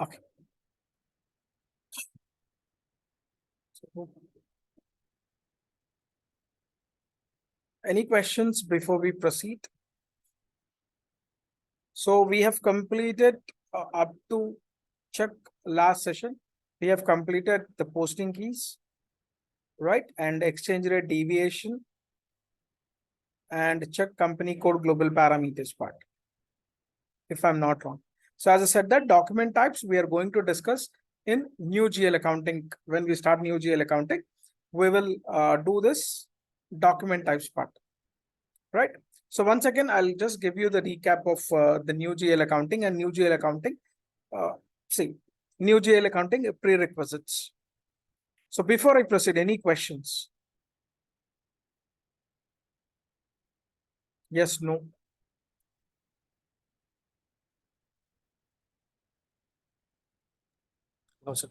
Okay. So, any questions before we proceed? So we have completed up to check last session. We have completed the posting keys, right? And exchange rate deviation and check company code global parameters part, if I'm not wrong. So as I said, that document types we are going to discuss in new GL accounting. When we start new GL accounting, we will do this document types part, right? So once again, I'll just give you the recap of the new GL accounting and new GL accounting. See, new GL accounting prerequisites. So before I proceed, any questions? Yes, no. No, sir.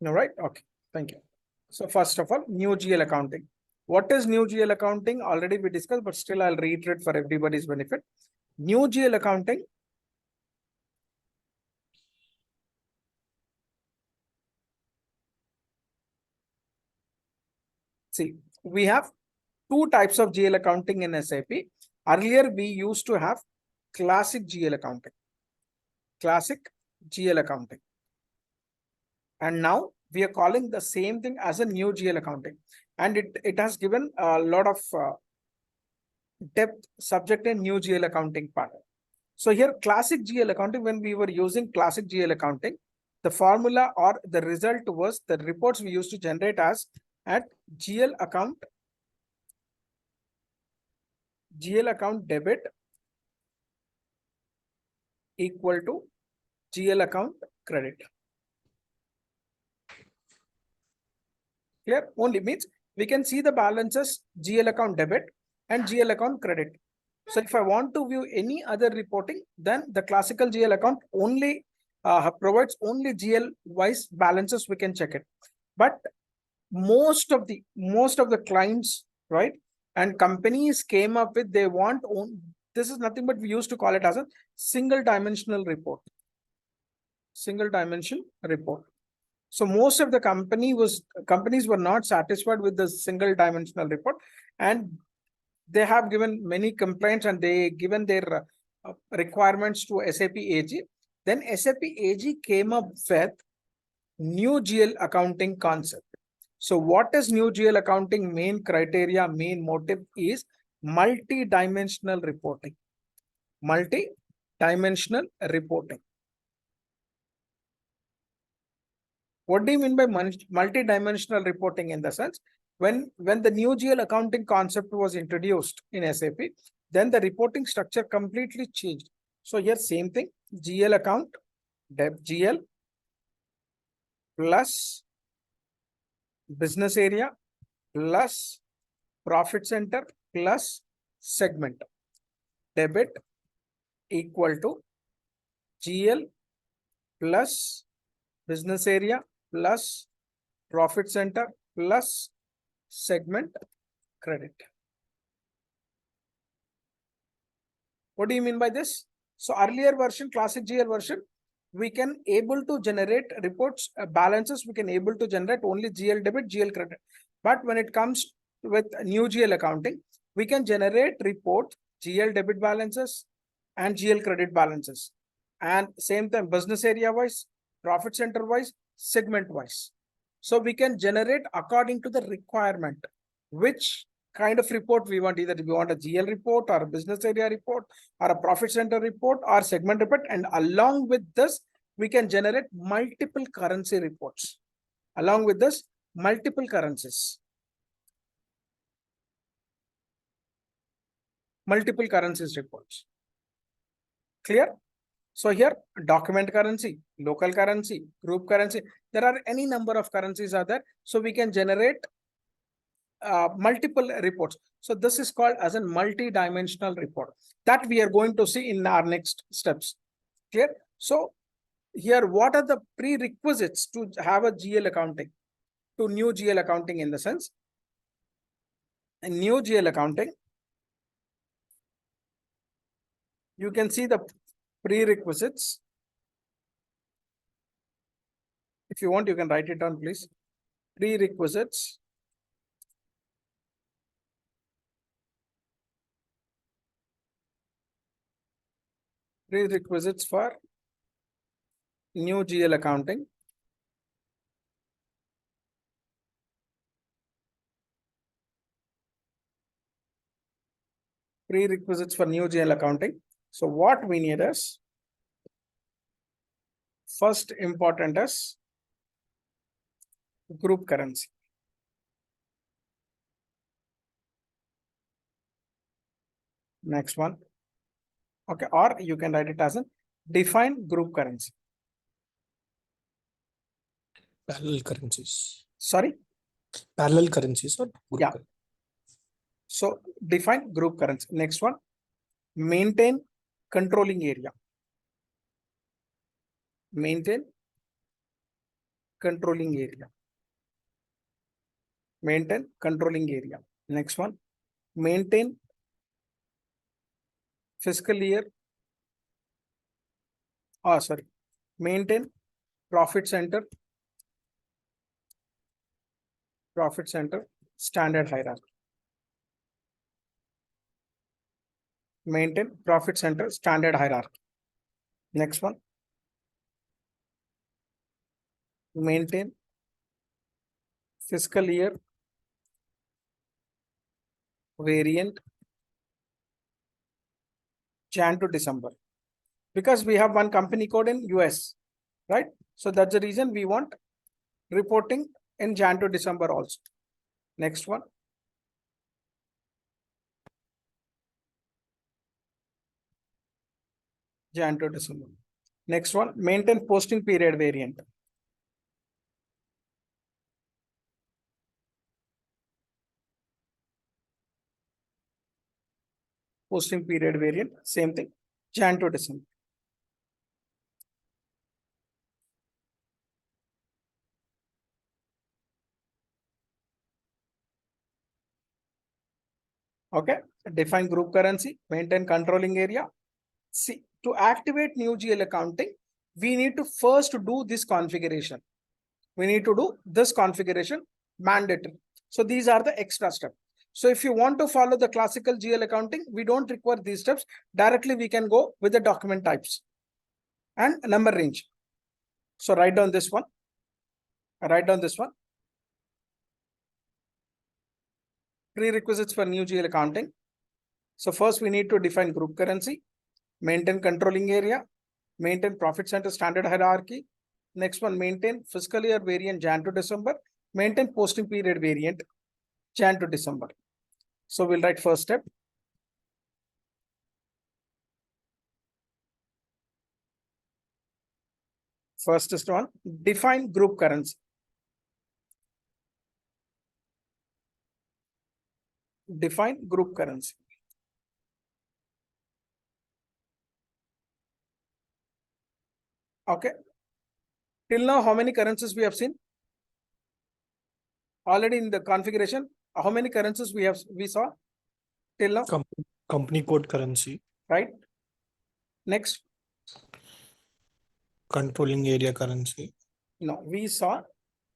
No, right? Okay, thank you. So first of all, new GL accounting. What is new GL accounting? Already we discussed, but still I'll reiterate for everybody's benefit. New GL accounting. See, we have two types of GL accounting in SAP. Earlier, we used to have classic GL accounting. Classic GL accounting. And now we are calling the same thing as a new GL accounting. And it has given a lot of depth subject in new GL accounting part. So here classic GL accounting, when we were using classic GL accounting, the formula or the result was the reports we used to generate as at GL account debit equal to GL account credit. Clear? Only means we can see the balances GL account debit and GL account credit. So if I want to view any other reporting, then the classical GL account only provides only GL wise balances. We can check it. But most of the clients, right, and companies came up with, they want this is nothing but we used to call it as a single dimensional report. Single dimension report. So most of the companies were not satisfied with the single dimensional report, and they have given many complaints and they given their requirements to SAP AG. Then SAP AG came up with new GL accounting concept. So what is new GL accounting? Main criteria, main motive is multi-dimensional reporting. Multi-dimensional reporting. What do you mean by multi-dimensional reporting? In the sense, when the new GL accounting concept was introduced in SAP, then the reporting structure completely changed. So here same thing, GL account, deb GL plus business area plus profit center plus segment. Debit equal to GL plus business area plus profit center plus segment credit. What do you mean by this? So earlier version, classic GL version, we can able to generate reports, balances, we can able to generate only GL debit, GL credit. But when it comes with new GL accounting, we can generate report GL debit balances and GL credit balances. And same time, business area wise, profit center wise, segment wise. So we can generate according to the requirement, which kind of report we want. Either we want a GL report or a business area report or a profit center report or segment report. And along with this, we can generate multiple currency reports. Along with this, multiple currencies. Multiple currencies reports. Clear? So here, document currency, local currency, group currency, there are any number of currencies are there. So we can generate multiple reports. So this is called as a multi-dimensional report that we are going to see in our next steps. Clear? So here, what are the prerequisites to have a GL accounting, to new GL accounting? In the sense, in new GL accounting, you can see the prerequisites. If you want, you can write it down, please. Prerequisites. Prerequisites for new GL accounting. Prerequisites for new GL accounting. So what we need is, first important is group currency. Next one. Okay, or you can write it as a define group currency. Parallel currencies. Sorry? Parallel currencies or group Yeah. currency. So define group currency. Next one, maintain controlling area. Maintain controlling area. Maintain controlling area. Next one, maintain fiscal year. Maintain profit center standard hierarchy. Maintain profit center standard hierarchy. Next one, maintain fiscal year variant Jan to December, because we have one company code in US, right? So that's the reason we want reporting in Jan to December also. Next one, Jan to December. Next one, maintain posting period variant. Posting period variant, same thing, Jan to December. Okay, define group currency, maintain controlling area. See, to activate new GL accounting, we need to first do this configuration. We need to do this configuration mandatory. So these are the extra steps. So if you want to follow the classical GL accounting, we don't require these steps. Directly we can go with the document types and number range. So write down this one. Write down this one. Prerequisites for new GL accounting. So first we need to define group currency, maintain controlling area, maintain profit center standard hierarchy. Next one, maintain fiscal year variant Jan to December, maintain posting period variant Jan to December. So we'll write first step. First is one, define group currency. Define group currency. Okay. Till now, how many currencies we have seen? Already in the configuration, how many currencies we saw till now? Company code currency. Right. Next. Controlling area currency. No, we saw,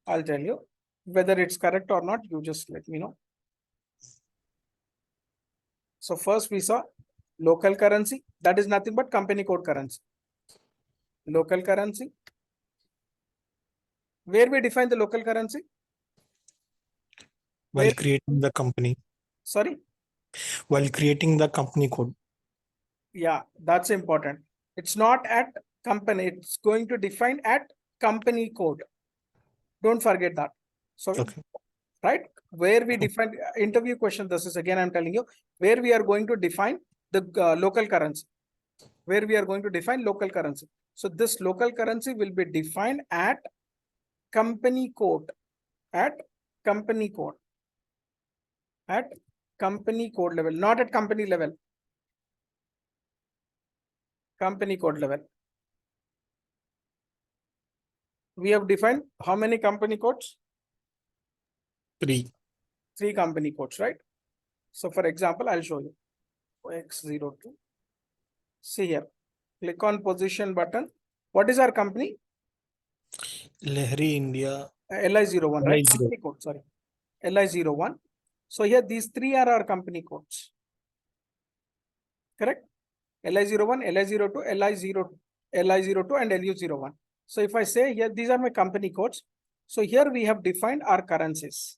I'll tell you whether it's correct or not. You just let me know. So first we saw local currency. That is nothing but company code currency. Local currency. Where we define the local currency? While creating the company. Sorry? While creating the company code. Yeah, that's important. It's not at company. It's going to define at company code. Don't forget that. So, okay. Right? Where we define interview question. This is again, I'm telling you where we are going to define the local currency. Where we are going to define local currency. So this local currency will be defined at company code. At company code. At company code level, not at company level. Company code level. We have defined how many company codes? 3. 3 company codes, right? So for example, I'll show you. X02. See here. Click on position button. What is our company? Lahari India. LI01, right? LI0. Company code, sorry. LI01. So here these three are our company codes. Correct? LI01, LI02, LI02 and LU01. So if I say here, these are my company codes. So here we have defined our currencies.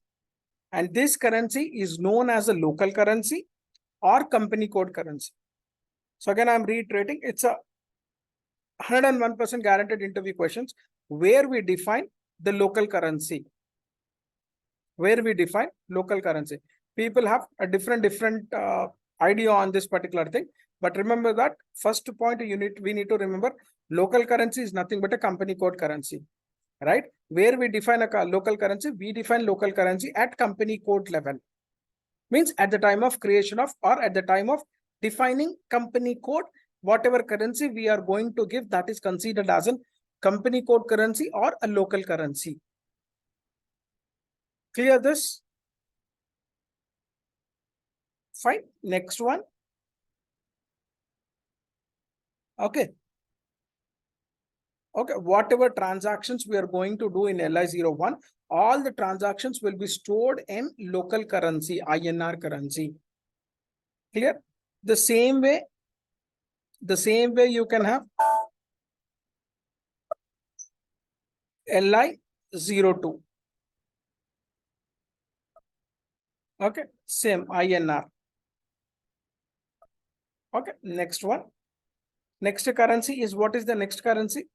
And this currency is known as a local currency or company code currency. So again, I'm reiterating, it's a 101% guaranteed interview questions where we define the local currency. Where we define local currency. People have a different idea on this particular thing. But remember that first point we need to remember local currency is nothing but a company code currency, right? Where we define a local currency, we define local currency at company code level. Means at the time of creation of or at the time of defining company code, whatever currency we are going to give, that is considered as a company code currency or a local currency. Clear this? Fine. Next one. Okay. Okay. Whatever transactions we are going to do in LI01, all the transactions will be stored in local currency, INR currency. Clear? The same way you can have LI02. Okay. Same INR. Okay. Next one. Next currency is, what is the next currency?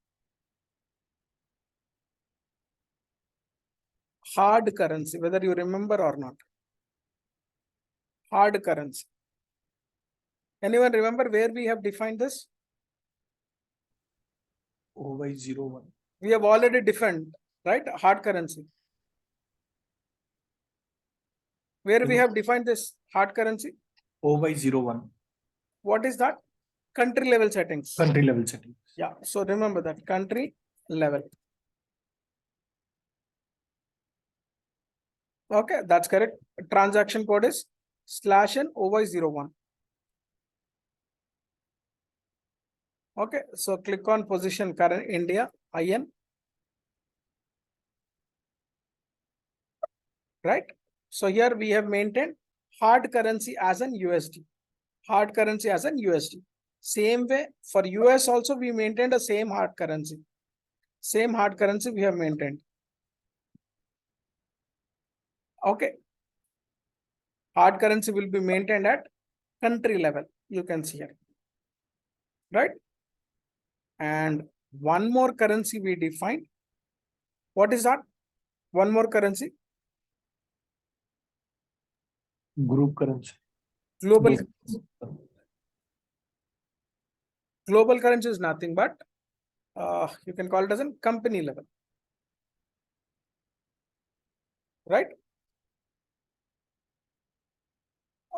Hard currency, whether you remember or not. Hard currency. Anyone remember where we have defined this? OY01. We have already defined, right? Hard currency. Where we have defined this hard currency? OY01. What is that? Country level settings. Country level settings. Yeah. So remember that country level. Okay, that's correct. Transaction code is /N OY01. Okay, so click on position current India IN. Right. So here we have maintained hard currency as an USD. Hard currency as an USD. Same way for US also we maintained the same hard currency. Same hard currency we have maintained. Okay. Hard currency will be maintained at country level. You can see here. Right. And one more currency we defined. What is that? One more currency. Group currency. Global. Global currency is nothing but you can call it as a company level. Right.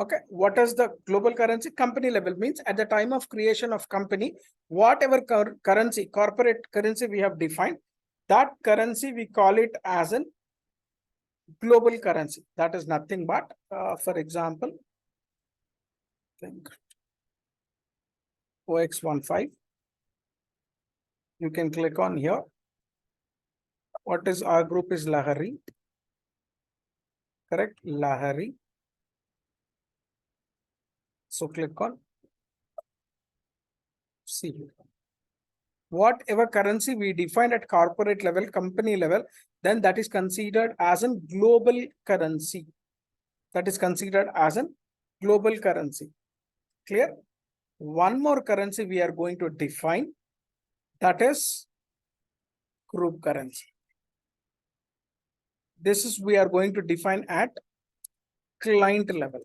Okay, what is the global currency? Company level means at the time of creation of company, whatever currency, corporate currency we have defined, that currency we call it as an global currency. That is nothing but, for example, OX15. You can click on here. What is our group is Lahari. Correct, Lahari. So click on see. Whatever currency we defined at corporate level, company level, then that is considered as a global currency. That is considered as a global currency. Clear? One more currency we are going to define, that is group currency. This is we are going to define at client level.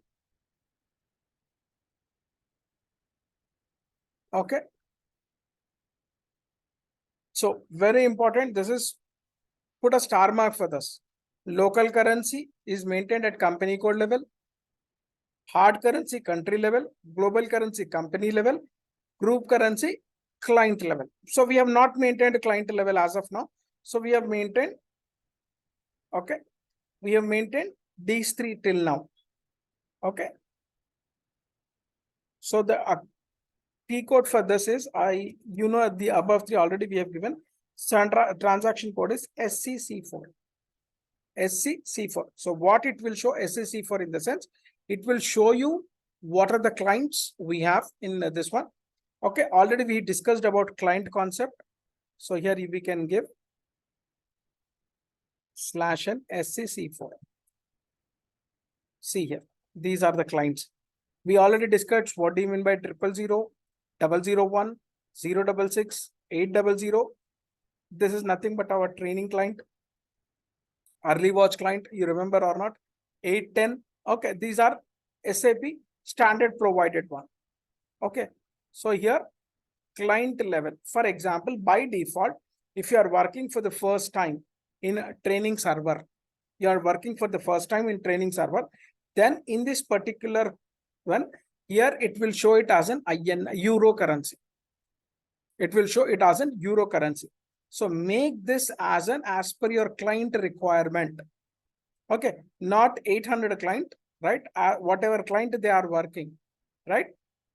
Okay. So very important. This is put a star mark for this. Local currency is maintained at company code level. Hard currency country level. Global currency company level. Group currency client level. So we have not maintained client level as of now. So we have maintained. Okay. We have maintained these three till now. Okay. So the P code for this is the above three already we have given. transaction code is SCC4. SCC4. So what it will show SCC4 in the sense, it will show you what are the clients we have in this one. Okay, already we discussed about client concept. So here we can give /n SCC4. See here, these are the clients. We already discussed what do you mean by 000, 001, 066, 800. This is nothing but our training client. Early watch client, you remember or not? 810. Okay, these are SAP standard provided one. Okay, so here client level. For example, by default, if you are working for the first time in a training server, you are working for the first time in training server, then in this particular one, here it will show it as an euro currency. It will show it as an euro currency. So make this as per your client requirement. Okay, not 800 client, right? Whatever client they are working, right?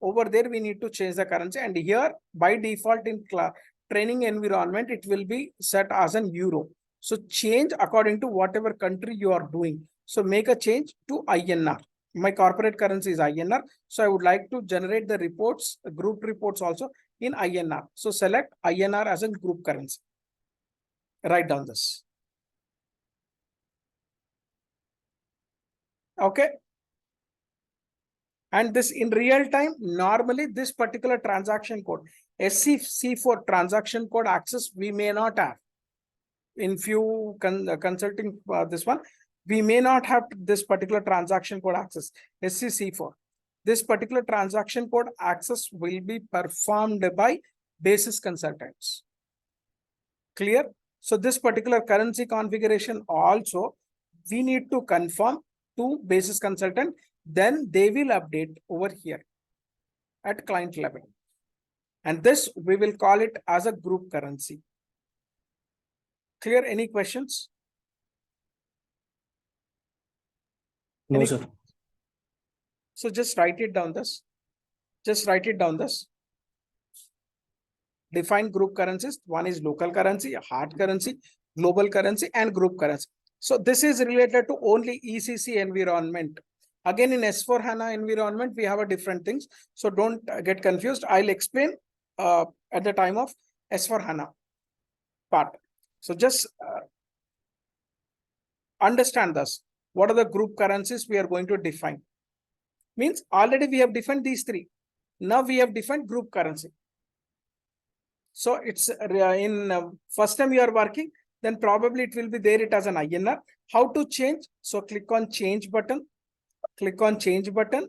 Over there, we need to change the currency. And here by default in training environment, it will be set as an euro. So change according to whatever country you are doing. So make a change to INR. My corporate currency is INR. So I would like to generate the reports, group reports also in INR. So select INR as a group currency. Write down this. Okay. And this in real time, normally this particular transaction code, SCC4 transaction code access, we may not have. In few consulting this one, we may not have this particular transaction code access, SCC4. This particular transaction code access will be performed by basis consultants. Clear? So this particular currency configuration also, we need to confirm to basis consultant, then they will update over here at client level. And this we will call it as a group currency. Clear? Any questions? No, sir. So just write it down this. Just write it down this. Define group currencies. One is local currency, hard currency, global currency, and group currency. So this is related to only ECC environment. Again, in S4 HANA environment, we have a different things. So don't get confused. I'll explain at the time of S4 HANA part. So just understand this. What are the group currencies we are going to define? Means already we have defined these three. Now we have defined group currency. So it's in first time you are working, then probably it will be there it as an INR. How to change? So click on change button. Click on change button.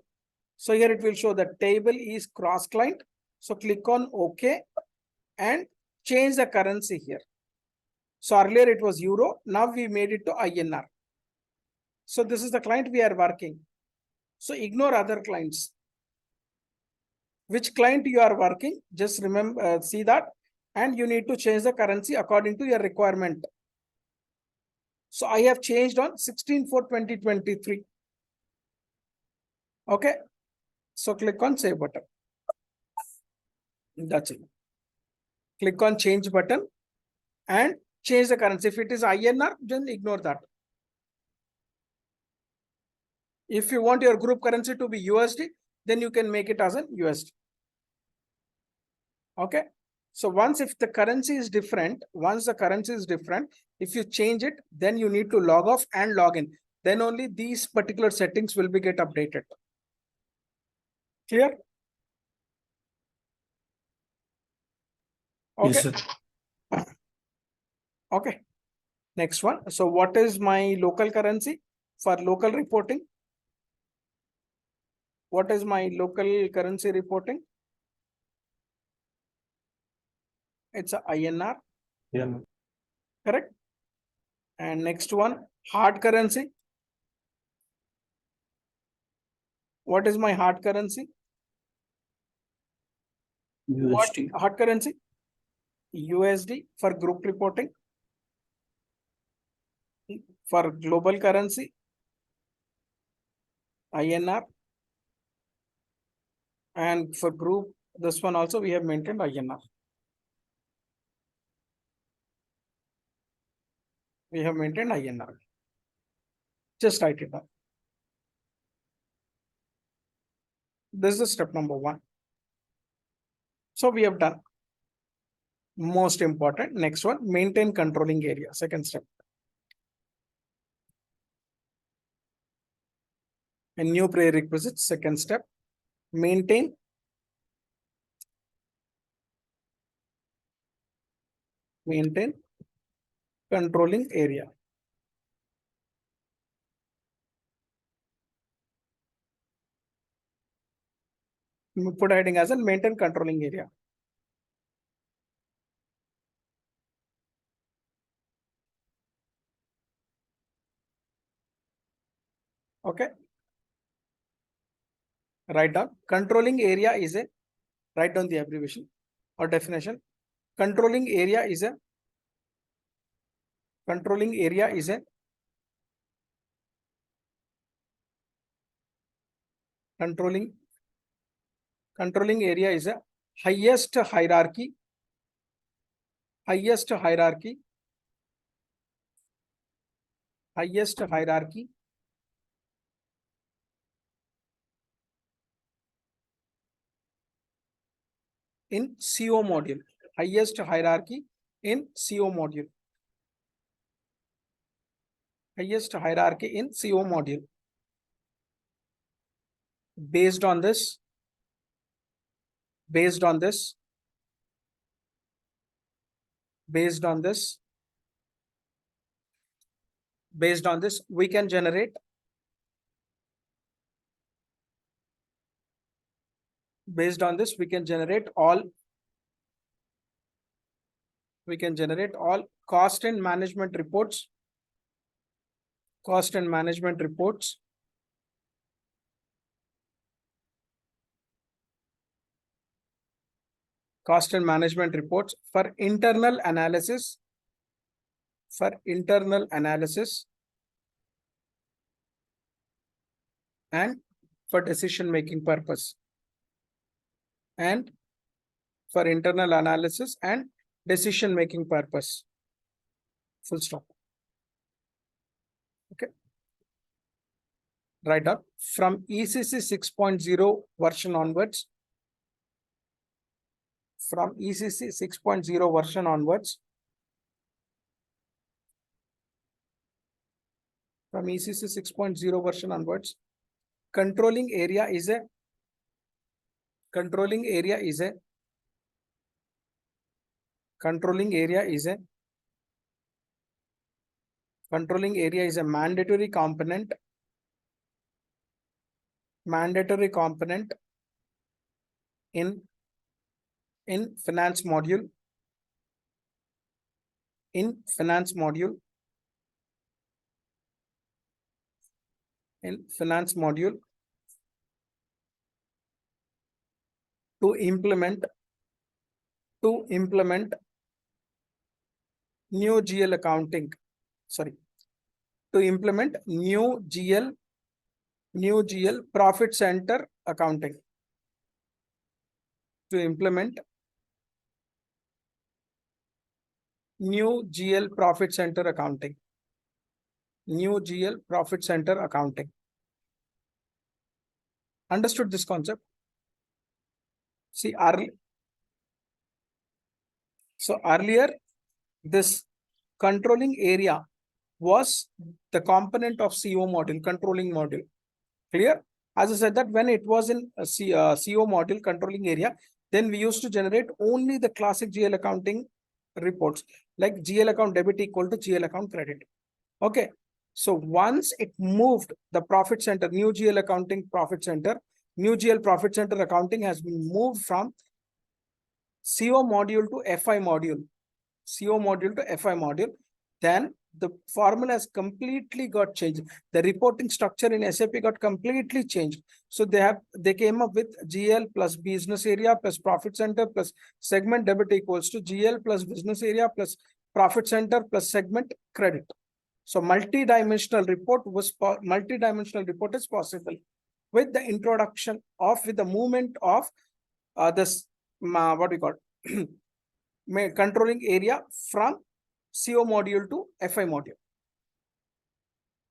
So here it will show the table is cross client. So click on OK and change the currency here. So earlier it was euro. Now we made it to INR. So this is the client we are working. So ignore other clients. Which client you are working, just remember, see that, and you need to change the currency according to your requirement. So I have changed on 16/4/2023. Okay. So click on save button. That's it. Click on change button and change the currency. If it is INR, then ignore that. If you want your group currency to be USD, then you can make it as an USD. Okay. So once if the currency is different, if you change it, then you need to log off and log in. Then only these particular settings will be get updated. Clear? Okay. Yes, sir. Okay. Next one. So what is my local currency for local reporting? What is my local currency reporting? It's a INR. Yeah. Correct. And next one, hard currency. What is my hard currency? USD. What hard currency? USD for group reporting. For global currency, INR. And for group, this one also we have maintained INR. We have maintained INR. Just write it down. This is step number 1. So we have done. Most important. Next one, maintain controlling area. Second step. A new prerequisite. Second step. Maintain controlling area. Put heading as a maintain controlling area. Okay. Write down controlling area is a, write down the abbreviation or definition. Controlling area is a controlling area is a controlling area is a highest hierarchy in CO module. Highest hierarchy in CO module. Highest hierarchy in CO module. Based on this, we can generate all cost and management reports. Cost and management reports for internal analysis. And for decision making purpose. Full stop. Okay. Write down from ECC 6.0 version onwards. From ECC 6.0 version onwards. Controlling area is a mandatory component in finance module. To implement new GL accounting. To implement new GL profit center accounting. To implement new GL profit center accounting. Understood this concept? See, earlier this controlling area was the component of CO module, controlling module. Clear? As I said that when it was in CO module, controlling area, then we used to generate only the classic GL accounting reports, like GL account debit equal to GL account credit. Okay. So once it moved the profit center, new GL accounting profit center, new GL profit center accounting has been moved from CO module to FI module. Then the formula has completely got changed. The reporting structure in SAP got completely changed. So they came up with GL plus business area plus profit center plus segment debit equals to GL plus business area plus profit center plus segment credit. So multi-dimensional report is possible with the introduction of, with the movement of this what we call controlling area from CO module to FI module.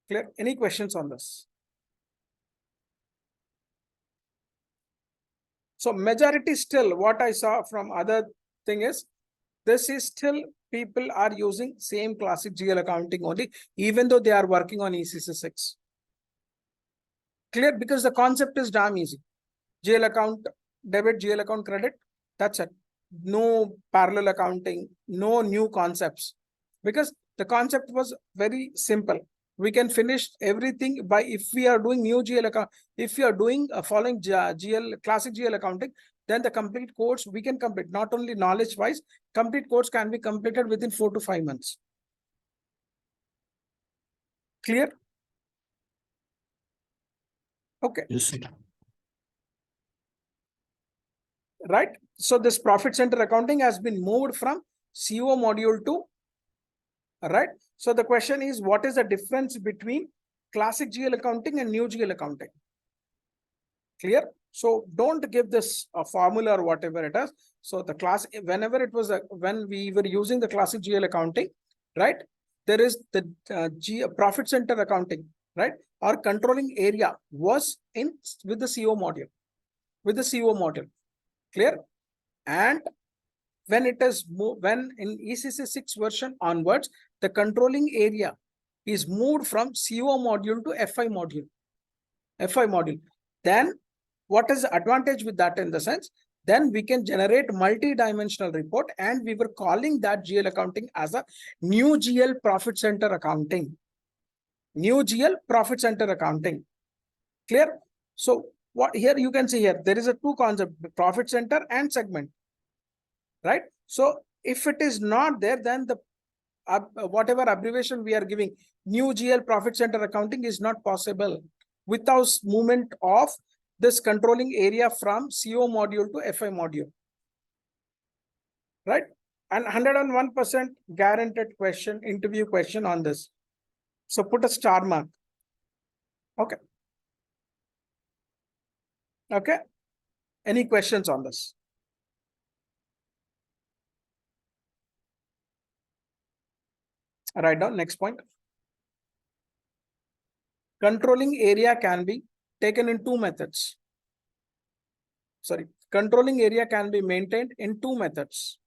Clear? Any questions on this? So majority still, what I saw from other thing is, this is still people are using same classic GL accounting only, even though they are working on ECC 6. Clear? Because the concept is damn easy. GL account debit, GL account credit, that's it. No parallel accounting, no new concepts. Because the concept was very simple. We can finish everything by, if we are doing new GL account, if we are doing following GL, classic GL accounting, then the complete course we can complete. Not only knowledge wise, complete course can be completed within 4 to 5 months. Clear? Okay. Yes, sir. Right? So this profit center accounting has been moved from CO module to, right? So the question is, what is the difference between classic GL accounting and new GL accounting? Clear? So don't give this a formula or whatever it is. So the class, whenever it was when we were using the classic GL accounting, right? There is the profit center accounting, right? Our controlling area was in with the CO module, Clear? And when it is when in ECC 6 version onwards, the controlling area is moved from CO module to FI module. Then what is the advantage with that in the sense? Then we can generate multi-dimensional report, and we were calling that GL accounting as a new GL profit center accounting. New GL profit center accounting. Clear? So what here you can see here, there is a two concept, profit center and segment. Right? So if it is not there, then the whatever abbreviation we are giving, new GL profit center accounting is not possible without movement of this controlling area from CO module to FI module. Right? And 101% guaranteed question, interview question on this. So put a star mark. Okay. Okay. Any questions on this? Write down next point. Controlling area can be taken in two methods. Sorry, controlling area can be maintained in two methods.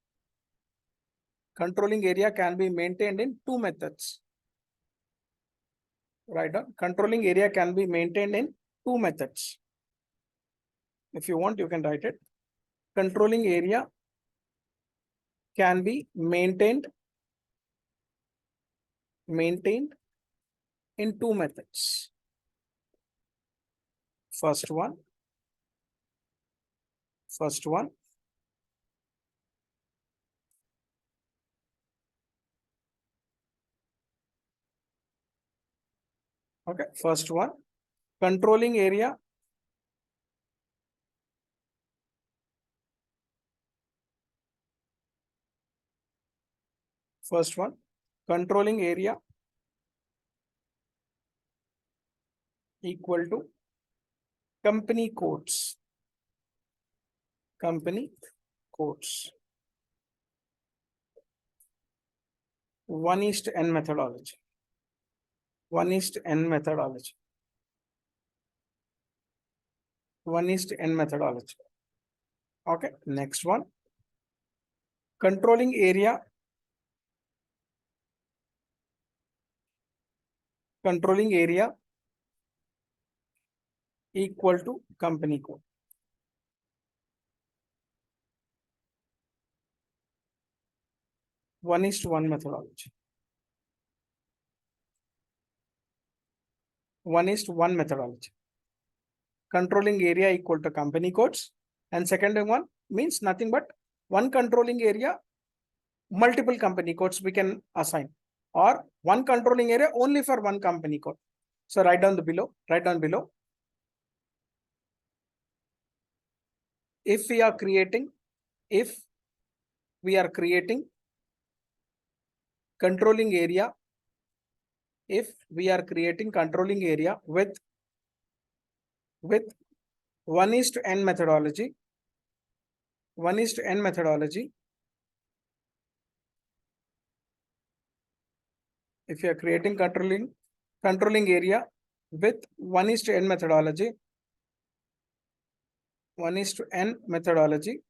Controlling area can be maintained in two methods. Write down. Controlling area can be maintained in two methods. If you want, you can write it. Controlling area can be maintained in two methods. First one. Okay, first one. Controlling area first one. Controlling area equal to company codes. Company codes. 1:n methodology. 1:n methodology. 1:n methodology. Okay, next one. Controlling area. Controlling area equal to company code. 1:1 methodology. 1:1 methodology. Controlling area equal to company codes. And second one means nothing but one controlling area, multiple company codes we can assign, or one controlling area only for one company code. So write down below. If we are creating controlling area, with 1:n methodology, if you are creating controlling area with 1:n methodology, 1:n methodology,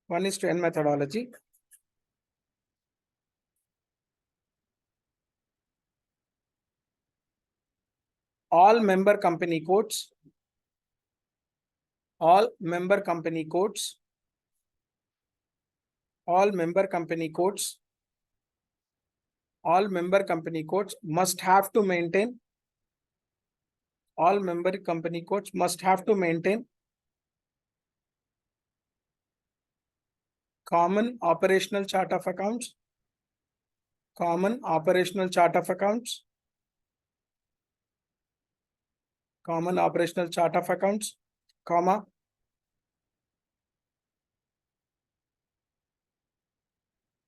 1:n methodology, all member company codes, all member company codes, all member company codes, all member company codes must have to maintain, all member company codes must have to maintain common operational chart of accounts, common operational chart of accounts, common operational chart of accounts, comma,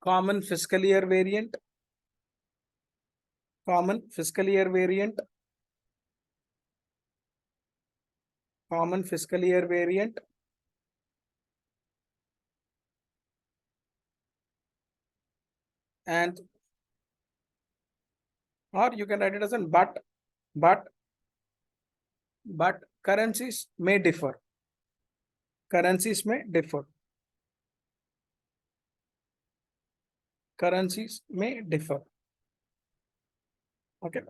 common fiscal year variant, common fiscal year variant, common fiscal year variant, and or you can write it as an but currencies may differ. Currencies may differ. Currencies may differ. Okay.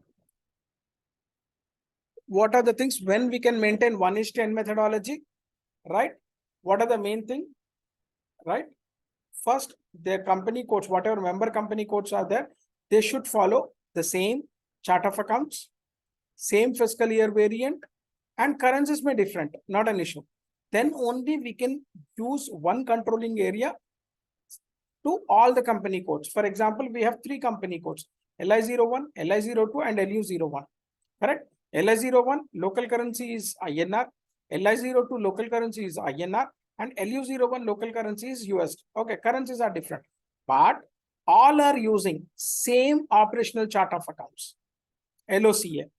What are the things when we can maintain 1:n methodology, right? What are the main thing, right? First, their company codes, whatever member company codes are there, they should follow the same chart of accounts, same fiscal year variant, and currencies may different, not an issue. Then only we can use one controlling area to all the company codes. For example, we have 3 company codes, LI01, LI02, and LU01. Correct? LI01 local currency is INR, LI02 local currency is INR, and LU01 local currency is USD. Okay, currencies are different, but all are using same operational chart of accounts, LOCA.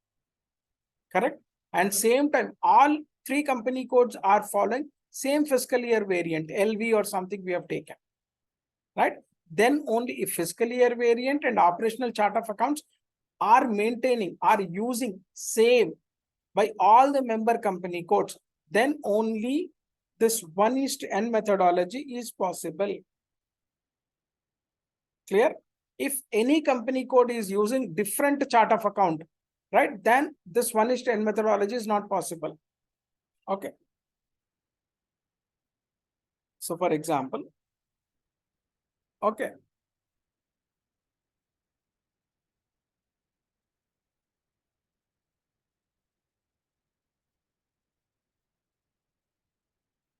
Correct? And same time, all 3 company codes are following same fiscal year variant, LV or something we have taken. Right? Then only if fiscal year variant and operational chart of accounts are maintaining, are using same by all the member company codes, then only this 1:n methodology is possible. Clear? If any company code is using different chart of account, right, then this 1:n methodology is not possible. Okay. So for example, okay.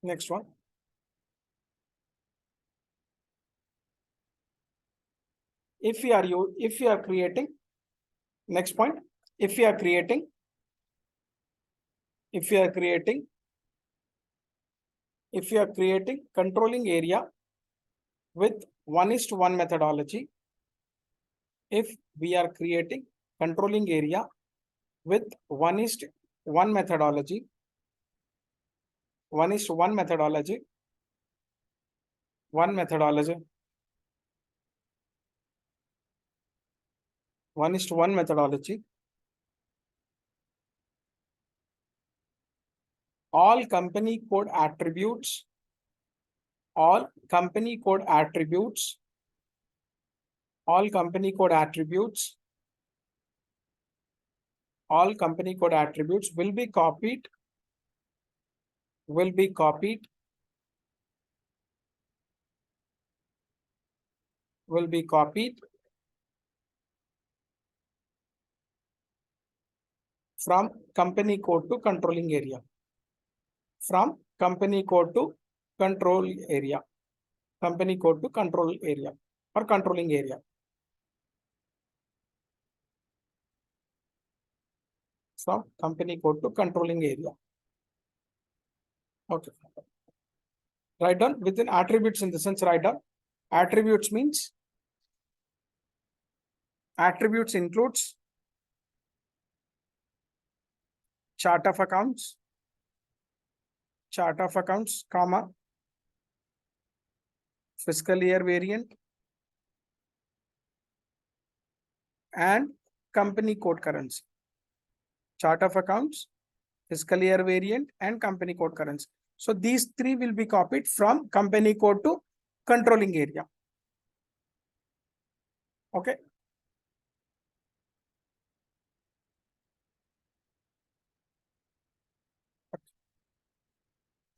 Next one. If we are creating, next point, if we are creating controlling area with 1:1 methodology, if we are creating controlling area with 1:1 methodology, 1:1 methodology, one methodology, 1:1 methodology, all company code attributes, all company code attributes, all company code attributes, all company code attributes will be copied, will be copied, will be copied from company code to controlling area, from company code to control area, company code to control area or controlling area. From company code to controlling area. Okay. Write down within attributes, in the sense, write down attributes means attributes includes chart of accounts, comma, fiscal year variant, and company code currency. Chart of accounts, fiscal year variant, and company code currency. So these three will be copied from company code to controlling area. Okay.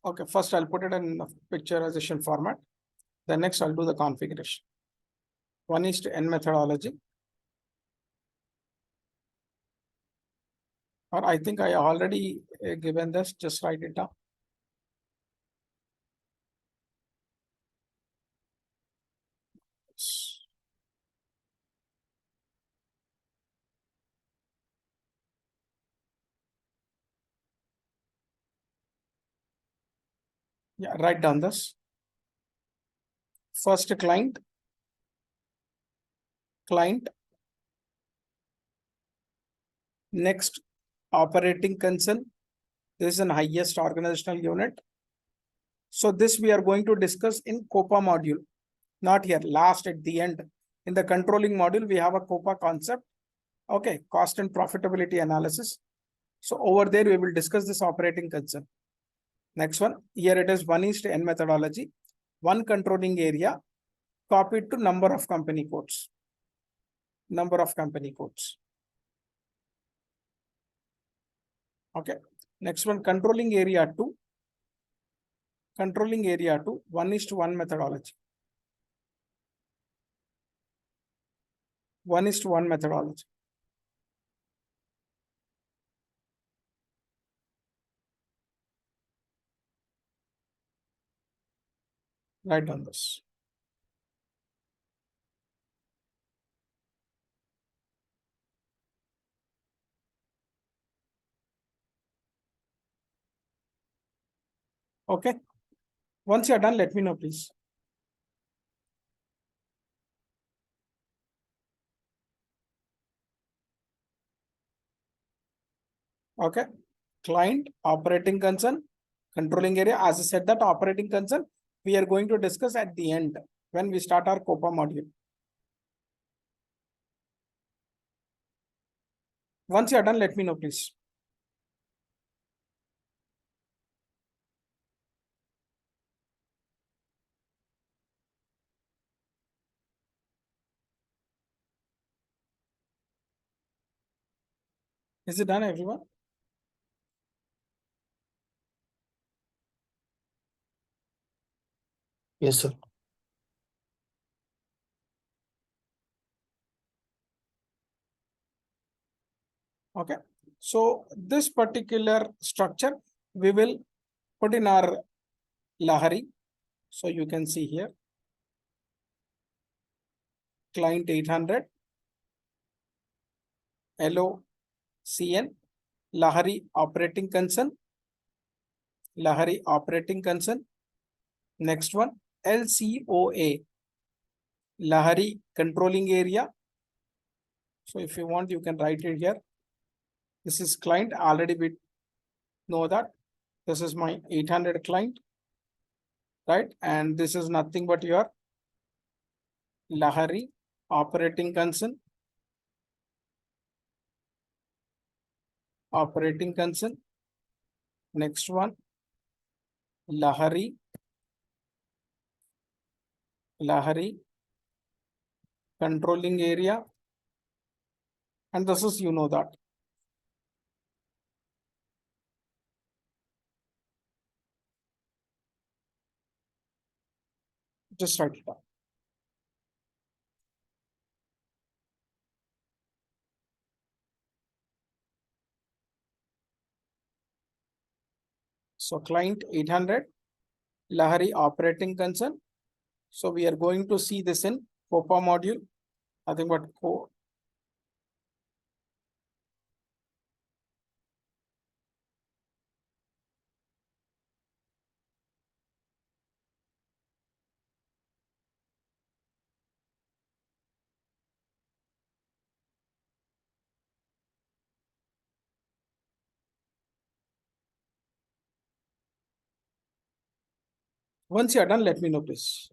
Okay, first I'll put it in picturization format. Then next I'll do the configuration. 1:n methodology. Or I think I already given this, just write it down. Yeah, write down this. First client, next operating concern. This is an highest organizational unit. So this we are going to discuss in COPA module, not here, last at the end. In the controlling module, we have a COPA concept. Okay, cost and profitability analysis. So over there, we will discuss this operating concern. Next one, here it is 1:n methodology. One controlling area copied to number of company codes. Number of company codes. Okay. Next one, controlling area 2. Controlling area 2, 1:1 methodology. 1:1 methodology. Write down this. Okay. Once you're done, let me know, please. Okay. Client, operating concern, controlling area. As I said, that operating concern, we are going to discuss at the end when we start our COPA module. Once you're done, let me know, please. Is it done, everyone? Yes, sir. Okay. So this particular structure, we will put in our Lahari. So you can see here, client 800, LOCN, Lahari operating concern, Lahari operating concern. Next one, LCOA, Lahari controlling area. So if you want, you can write it here. This is client, already we know that. This is my 800 client, right? And this is nothing but your Lahari operating concern. Operating concern. Next one, Lahari controlling area. And this is, you know that. Just write it down. So client 800, Lahari operating concern. So we are going to see this in COPA module. Nothing but once you are done, let me know, please. 。 .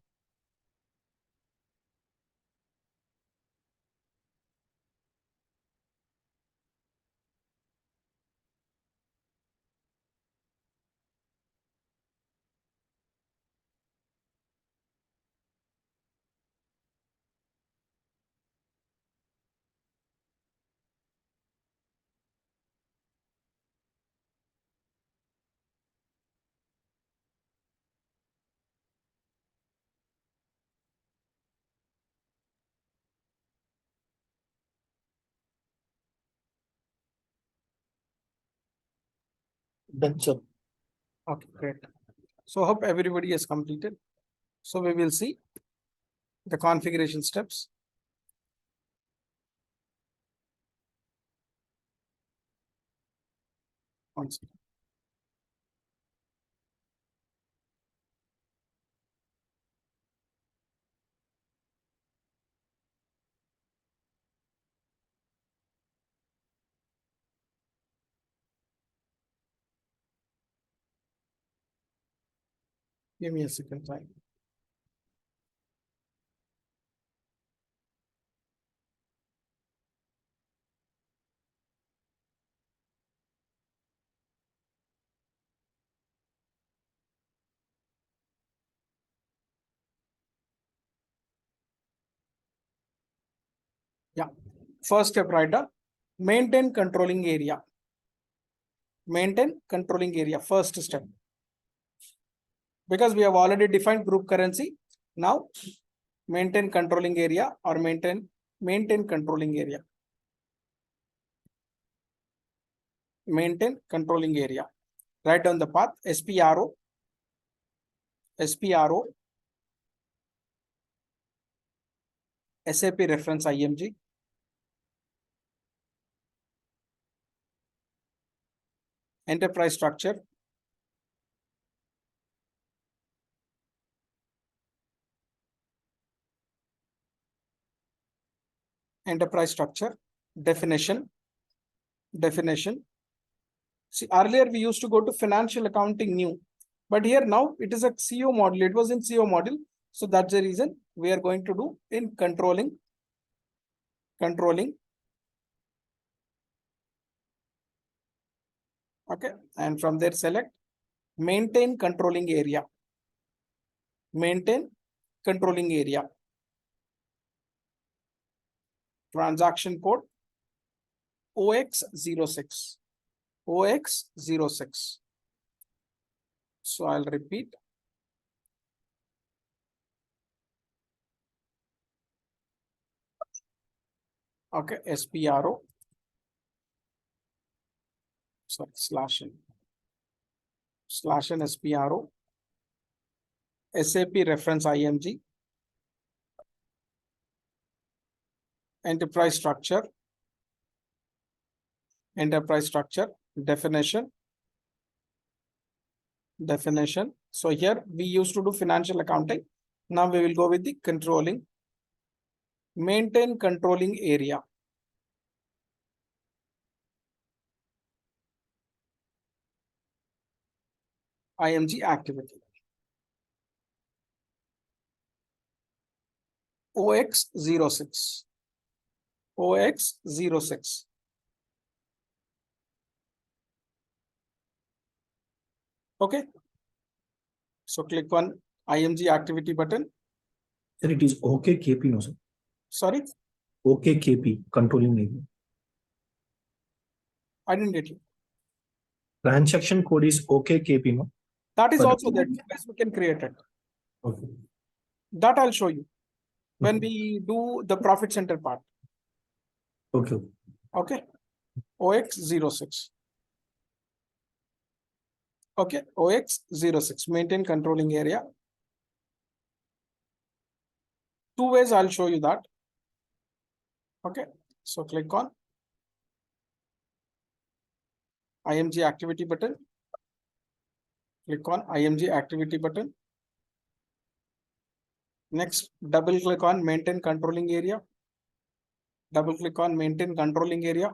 Done, sir. Okay, great. So hope everybody has completed. So we will see the configuration steps. One second. Give me a second time. Yeah. First step, writer. Maintain controlling area. Maintain controlling area. First step. Because we have already defined group currency. Now maintain controlling area or maintain controlling area. Maintain controlling area. Write down the path SPRO, SPRO, SAP reference IMG, enterprise structure, enterprise structure, definition. See, earlier we used to go to financial accounting new, but here now it is a CO model. It was in CO model. So that's the reason we are going to do in controlling. Okay. And from there select maintain controlling area. Maintain controlling area. Transaction code OX06. OX06. So I'll repeat. Okay, SPRO. Sorry, /n SPRO. SAP reference IMG. Enterprise structure. Definition. So here we used to do financial accounting. Now we will go with the controlling. Maintain controlling area. IMG activity. OX06. OX06. Okay. So click on IMG activity button. Sir, it is OKKP, no, sir. Sorry, OKKP, controlling area. I didn't get you. Transaction code is OKKP, no? That is But- also there. Yes, we can create it. Okay. That I'll show you when we do the profit center part. Okay. Okay. OX06. Okay. OX06. Maintain controlling area. Two ways I'll show you that. Okay. So click on IMG activity button. Click on IMG activity button. Next, double click on maintain controlling area. Double click on maintain controlling area.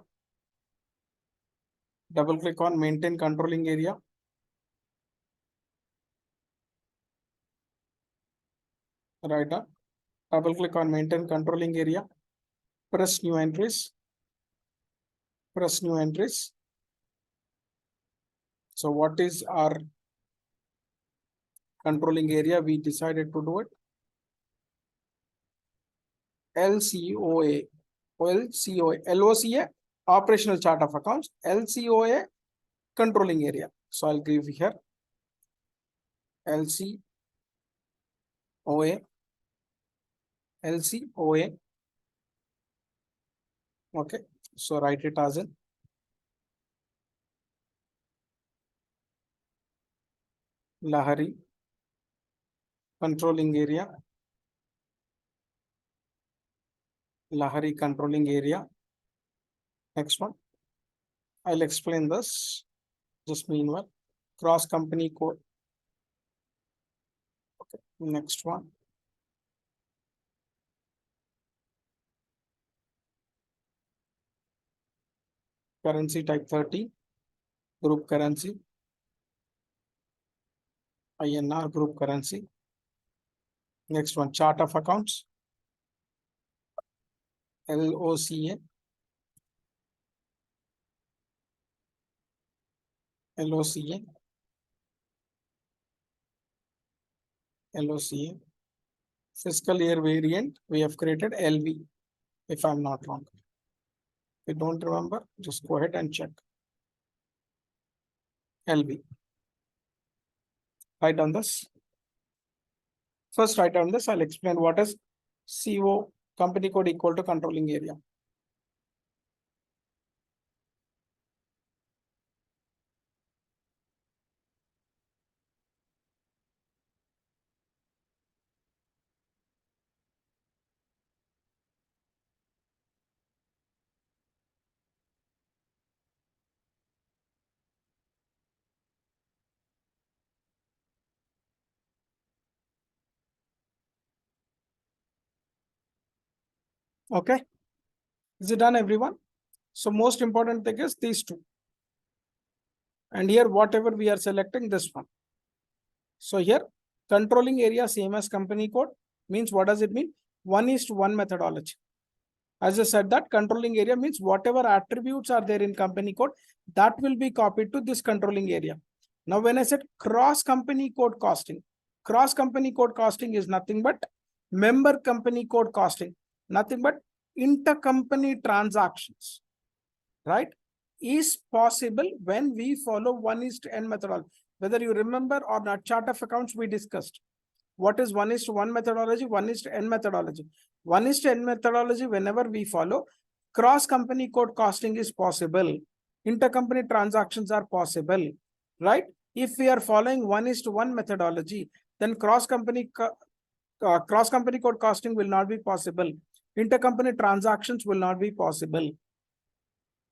Double click on maintain controlling area. Right up. Double click on maintain controlling area. Press new entries. Press new entries. So what is our controlling area? We decided to do it. LCOA. LOCA, operational chart of accounts. LCOA, controlling area. So I'll give here LCOA. Okay. So write it as in Lahari controlling area. Lahari controlling area. Next one. I'll explain this. Just meanwhile, cross company code. Okay. Next one. Currency type 30. Group currency. INR group currency. Next one, chart of accounts. LOCA. LOCA. LOCA. Fiscal year variant, we have created LV, if I'm not wrong. If you don't remember, just go ahead and check. LV. Write down this. First, write down this. I'll explain what is CO, company code equal to controlling area. Okay. Is it done, everyone? So most important thing is these two. And here, whatever we are selecting, this one. So here, controlling area same as company code means what does it mean? 1:1 methodology. As I said, that controlling area means whatever attributes are there in company code, that will be copied to this controlling area. Now, when I said cross company code costing is nothing but member company code costing, nothing but intercompany transactions, right? Is possible when we follow 1:n methodology. Whether you remember or not, chart of accounts we discussed. What is 1:1 methodology, 1:n methodology? 1:n methodology, whenever we follow, cross company code costing is possible. Intercompany transactions are possible, right? If we are following 1:1 methodology, then cross company code costing will not be possible. Intercompany transactions will not be possible.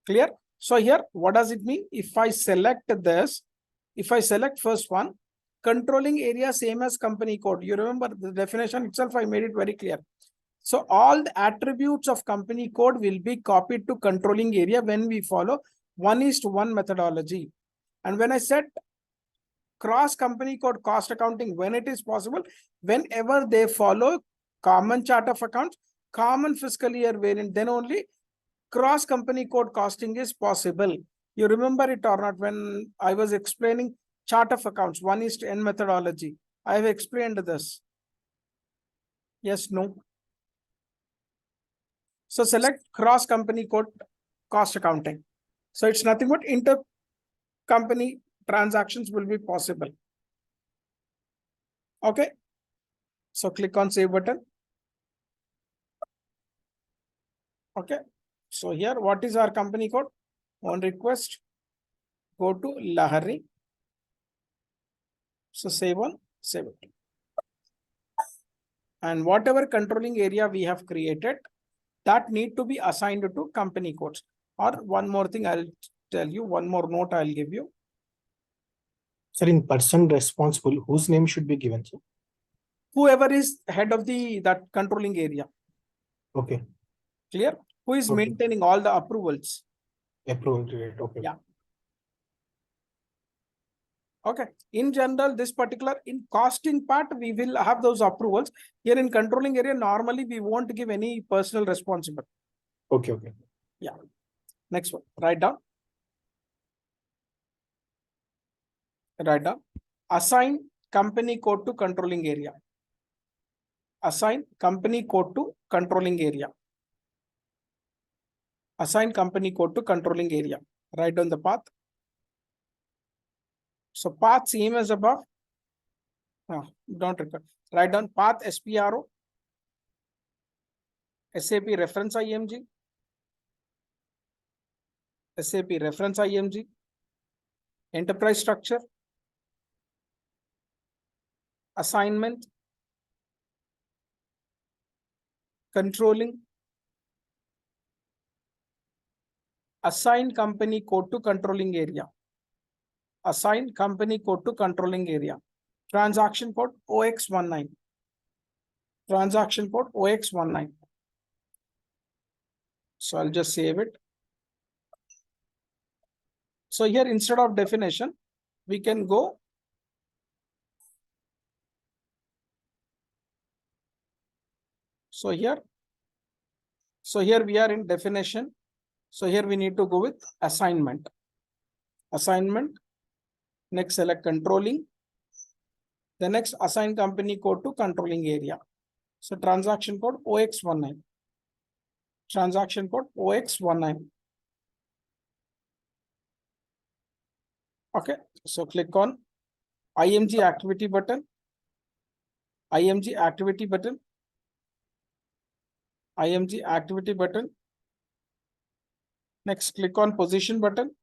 Clear? So here, what does it mean? If I select this, if I select first one, controlling area same as company code. You remember the definition itself, I made it very clear. So all the attributes of company code will be copied to controlling area when we follow 1:1 methodology. And when I said cross company code cost accounting, when it is possible, whenever they follow common chart of accounts, common fiscal year variant, then only cross company code costing is possible. You remember it or not when I was explaining chart of accounts, 1:n methodology. I have explained this. Yes, no. So select cross company code cost accounting. So it's nothing but intercompany transactions will be possible. Okay. So click on save button. Okay. So here, what is our company code? On request, go to Lahari. So save on, save it. And whatever controlling area we have created, that need to be assigned to company codes. Or one more thing I'll tell you, one more note I'll give you. Sir, in person responsible, whose name should be given, sir? Whoever is head of that controlling area. Okay. Clear? Who is Okay. maintaining all the approvals? Appropriate. Okay. Yeah. Okay. In general, this particular in costing part, we will have those approvals. Here in controlling area, normally we won't give any personal responsibility. Okay. Okay. Yeah. Next one. Write down. Write down. Assign company code to controlling area. Assign company code to controlling area. Assign company code to controlling area. Write down the path. So path same as above. Don't record. Write down path SPRO. SAP reference IMG. SAP reference IMG. Enterprise structure. assignment, controlling, assign company code to controlling area, assign company code to controlling area, transaction code OX19, transaction code OX19. So I'll just save it. So here, instead of definition, we can go so here we are in definition. So here we need to go with assignment. Assignment. Next, select controlling. The next, assign company code to controlling area. So transaction code OX19. Transaction code OX19. Okay. So click on IMG activity button. IMG activity button. IMG activity button. Next, click on position button.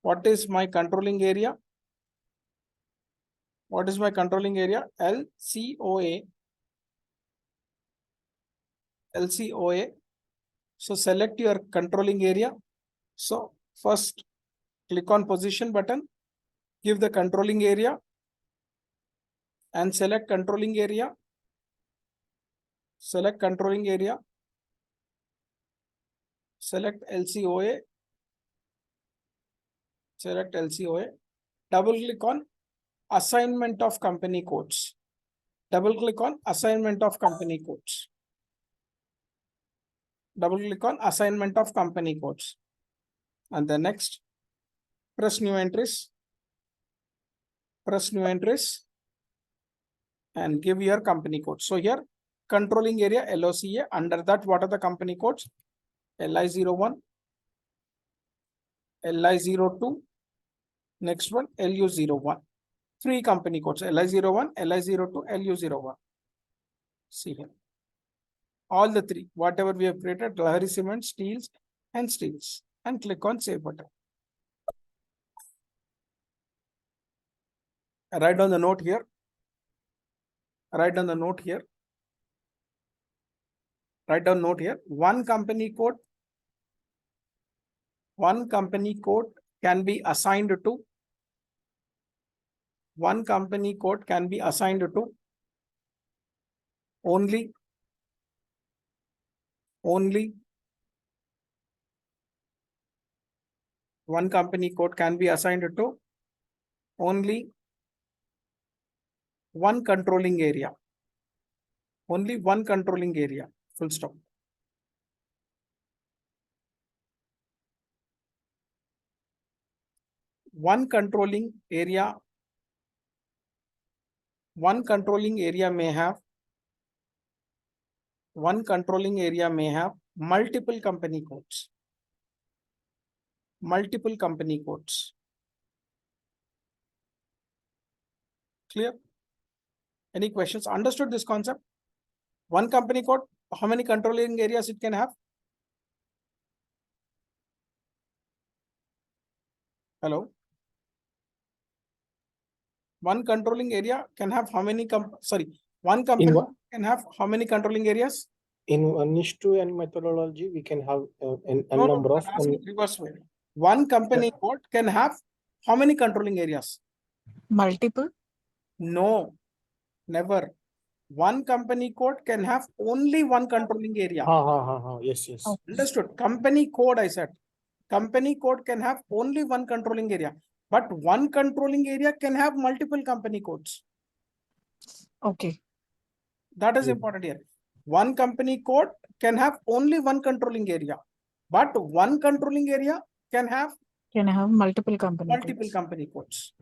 What is my controlling area? What is my controlling area? LCOA. LCOA. So select your controlling area. So first, click on position button. Give the controlling area and select controlling area. Select controlling area. Select LCOA. Select LCOA. Double click on assignment of company codes. Double click on assignment of company codes. Double click on assignment of company codes. And the next, press new entries. Press new entries and give your company code. So here, controlling area LOCA. Under that, what are the company codes? LI01, LI02, next one, LU01. Three company codes, LI01, LI02, LU01. See here. All the three, whatever we have created, Lahari Cement, Steels, and Steels. And click on Save button. Write down the note here. Write down the note here. Write down note here. One company code can be assigned to. One company code can be assigned to only one company code can be assigned to only one controlling area. Only one controlling area. Full stop. One controlling area may have multiple company codes. Multiple company codes. Clear? Any questions? Understood this concept? One company code, how many controlling areas it can have? Hello? One controlling area can have how many one company can have how many controlling areas? In 1:n methodology, we can have an number of reverse way. One company code can have how many controlling areas? Multiple? No, never. One company code can have only one controlling area. Yes. Oh. Understood. Company code, I said. Company code can have only one controlling area. But one controlling area can have multiple company codes. Okay. That is important here. One company code can have only one controlling area. But one controlling area can have multiple company codes.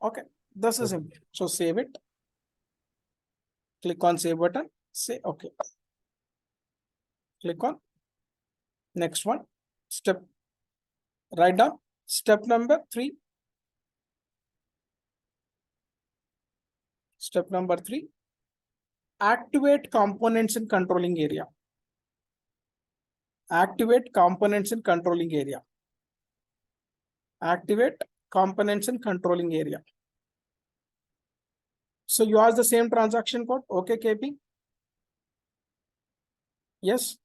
Okay. This is important. So save it. Click on Save button. Say OK. Click on next one. Step. Write down step number 3. Step number 3. Activate components in controlling area. Activate components in controlling area. Activate components in controlling area. So you ask the same transaction code. Okay, KP. Yes.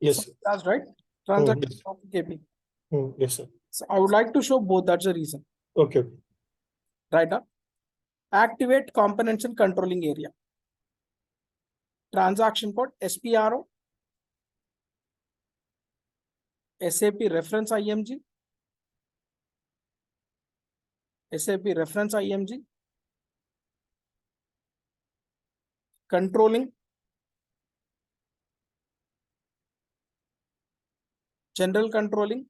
Yes, So that's right. yes. Transaction okay, KP. Yes, sir. So I would like to show both. That's the reason. Okay. Right now, activate components in controlling area. Transaction code SPRO, SAP reference IMG, SAP reference IMG, controlling, general controlling,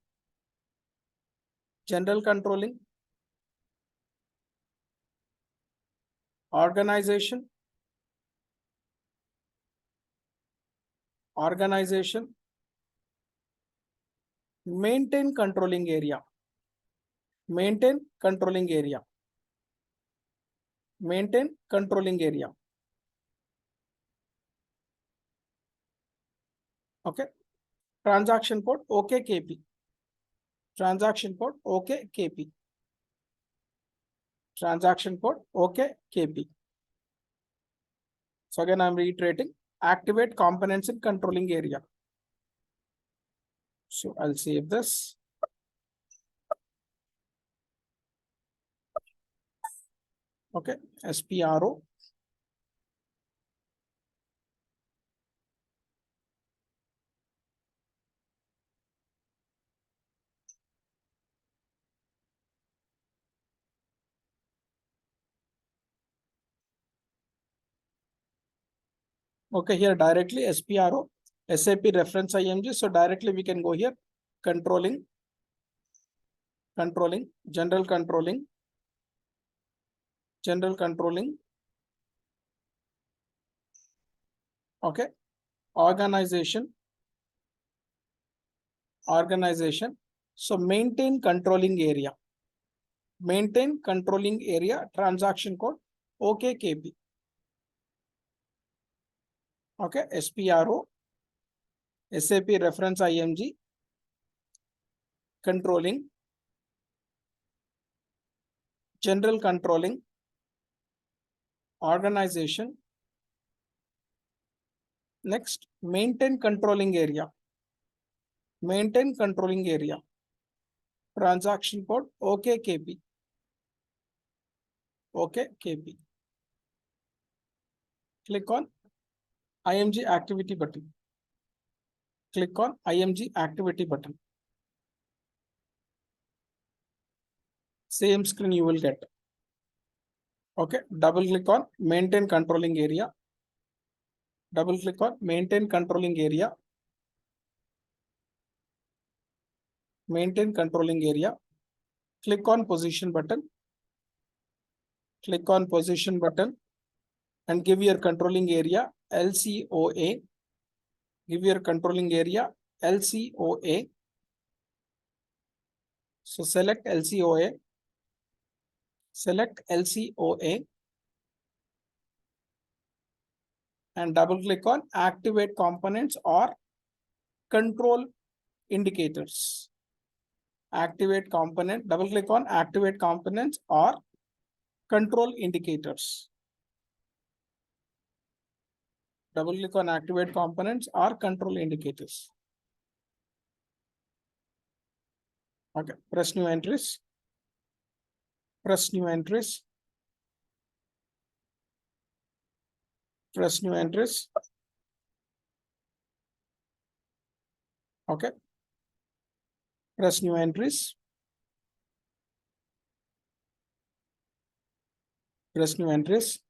general controlling, organization, organization, maintain controlling area, maintain controlling area, maintain controlling area. Okay. Transaction code OKKP. Transaction code OKKP. Transaction code OKKP. So again, I'm reiterating, activate components in controlling area. So I'll save this. Okay, SPRO. Okay, here directly SPRO, SAP reference IMG. So directly we can go here, controlling, controlling, general controlling, general controlling. Okay, organization, organization. So maintain controlling area, maintain controlling area, transaction code OKKP. Okay, SPRO, SAP reference IMG, controlling, general controlling, organization. Next, maintain controlling area, maintain controlling area, transaction code OKKP, OKKP. Click on IMG activity button. Click on IMG activity button. Same screen you will get. Okay, double click on maintain controlling area. Double click on maintain controlling area. Maintain controlling area. Click on position button. Click on position button and give your controlling area LCOA. Give your controlling area LCOA. So select LCOA. Select LCOA and double click on activate components or control indicators. Activate component, double click on activate components or control indicators. Double click on activate components or control indicators. Okay, press new entries. Press new entries. Press new entries. Okay. Press new entries. Press new entries.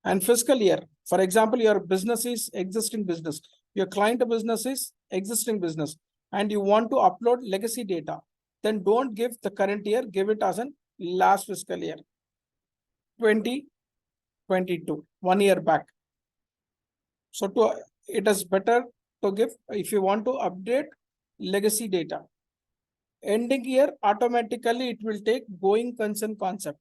And fiscal year. For example, your business is existing business. Your client business is existing business. And you want to upload legacy data. Then don't give the current year. Give it as an last fiscal year. 2022. 1 year back. So it is better to give if you want to update legacy data. Ending year, automatically it will take going concern concept.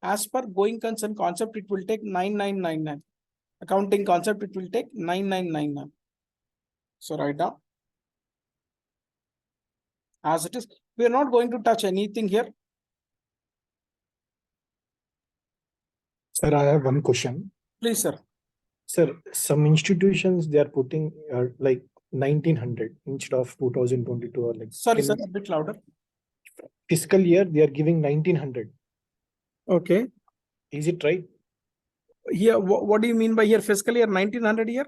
As per going concern concept, it will take 9999. Accounting concept, it will take 9999. So write down as it is. We are not going to touch anything here. Sir, I have one question. Please, sir. Sir, some institutions they are putting like 1900 instead of 2022 or like Sorry, in sir, a bit louder. fiscal year they are giving 1900. Okay. Is it right? Here, what do you mean by here fiscal year 1900 year?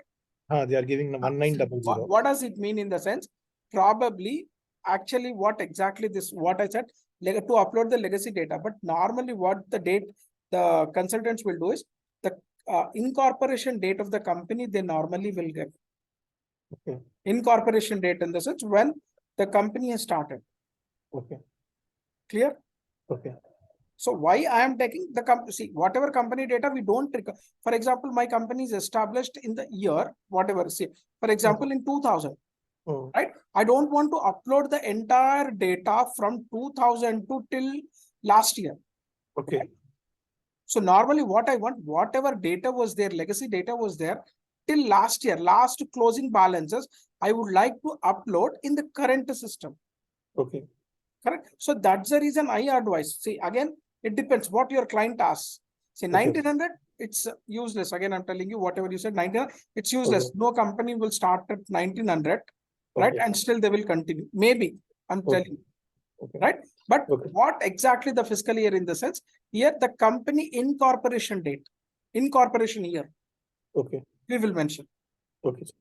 They are giving See, 1900. what does it mean in the sense? Probably, actually, what exactly this, what I said, to upload the legacy data. But normally, what the consultants will do is the incorporation date of the company, they normally will get. Okay. Incorporation date in the sense when the company has started. Okay. Clear? Okay. So why I am taking the company, see, whatever company data we don't, for example, my company is established in the year, whatever, say, for example, in 2000, right? I don't want to upload the entire data from 2000 to till last year. Okay. Right? So normally what I want, whatever data was there, legacy data was there till last year, last closing balances, I would like to upload in the current system. Okay. Correct. So that's the reason I advise. See, again, it depends what your client asks. See, 1900, it's useless. Again, I'm telling you, whatever you said, 1900, it's useless. Okay. No company will start at 1900, right? Okay. And still they will continue. Maybe, I'm Okay. telling you, Okay. right? But Okay. what exactly the fiscal year in the sense? Here, the company incorporation date, incorporation year, Okay. we will mention. Okay. Sir.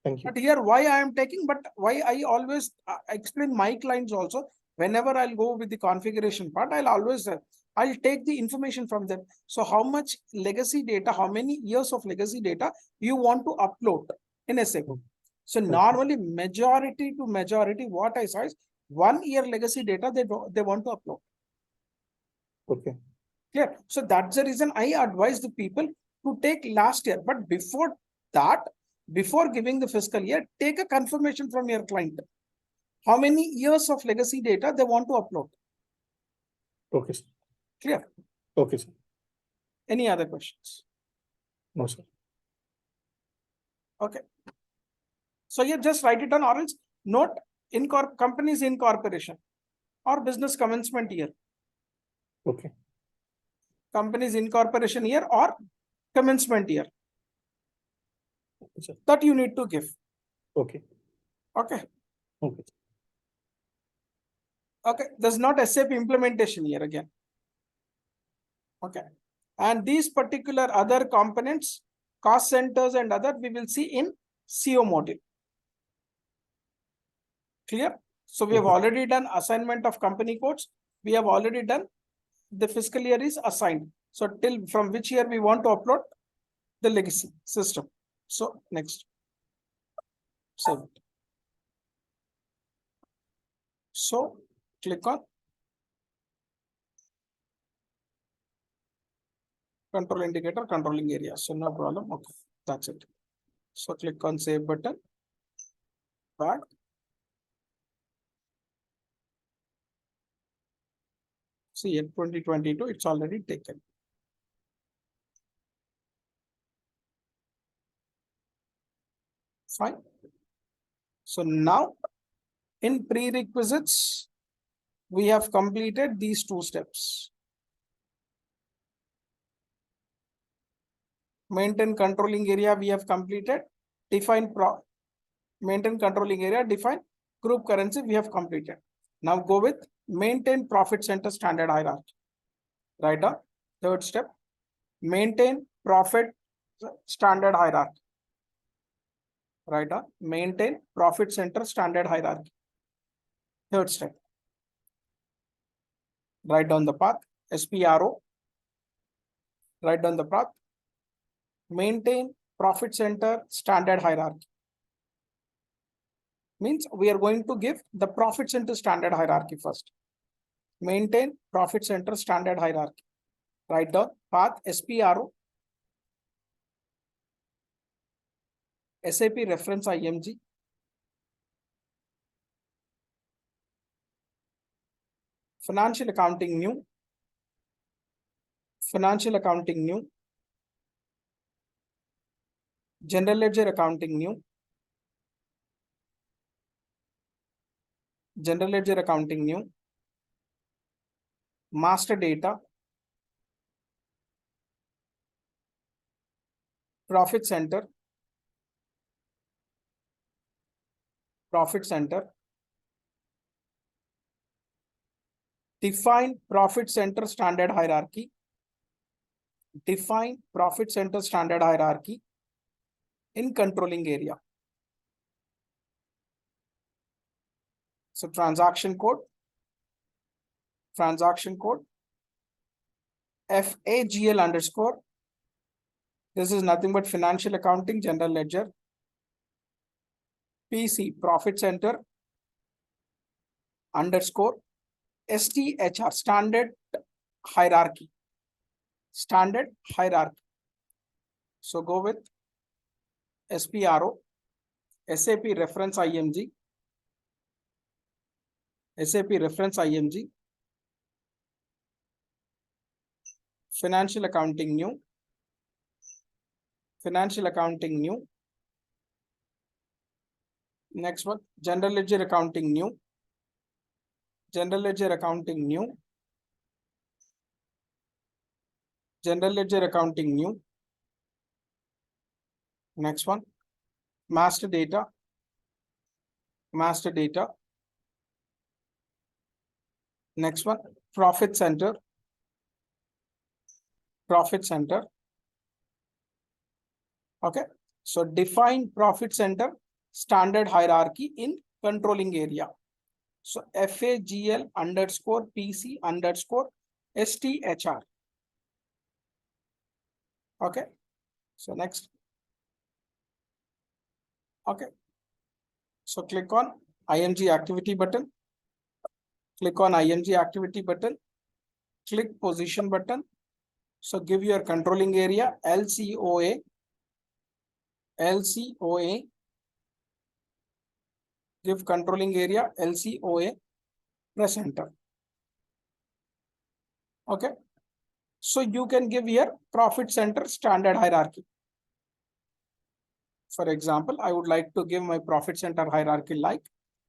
Thank you. But here, why I am taking, but why I always explain my clients also, whenever I'll go with the configuration part, I'll always, I'll take the information from them. So how much legacy data, how many years of legacy data you want to upload in SAP? So normally majority to majority, what I saw is 1 year legacy data they want to upload. Okay. Clear. So that's the reason I advise the people to take last year. But before that, before giving the fiscal year, take a confirmation from your client. How many years of legacy data they want to upload? Okay. Sir. Clear. Okay. Sir. Any other questions? No, sir. Okay. So you just write it down, or else note company's incorporation or business commencement year. Okay. Company's incorporation year or commencement year. Okay, sir. That you need to give. Okay. Okay. Okay. Okay. There's not SAP implementation year again. Okay. And these particular other components, cost centers and other, we will see in CO module. Clear? So we have already done assignment of company codes. We have already done the fiscal year is assigned. So till from which year we want to upload the legacy system. So next. Save it. So click on control indicator, controlling area. So no problem. Okay, that's it. So click on save button. Back. See in 2022, it's already taken. Fine. So now in prerequisites, we have completed these 2 steps. Maintain controlling area, we have completed. Maintain controlling area, define group currency, we have completed. Now go with maintain profit center standard hierarchy. Write down 3rd step. Maintain profit standard hierarchy. Write down maintain profit center standard hierarchy. 3rd step. Write down the path. SPRO. Write down the path. Maintain profit center standard hierarchy. Means we are going to give the profit center standard hierarchy first. Maintain profit center standard hierarchy. Write down path SPRO. SAP reference IMG. Financial accounting new. Financial accounting new. General ledger accounting new. General ledger accounting new. Master data. profit center, define profit center standard hierarchy, define profit center standard hierarchy in controlling area. So transaction code, FAGL underscore. This is nothing but financial accounting, general ledger. PC, profit center underscore STHR, standard hierarchy. So go with SPRO, SAP reference IMG, financial accounting new, next one, general ledger accounting new, general ledger accounting new, next one, master data, next one, profit center, okay. So define profit center standard hierarchy in controlling area. So FAGL underscore PC underscore STHR. Okay. So next. Okay. So click on IMG activity button. Click position button. So give your controlling area LCOA. Give controlling area LCOA. Press enter. Okay. So you can give here profit center standard hierarchy. For example, I would like to give my profit center hierarchy like,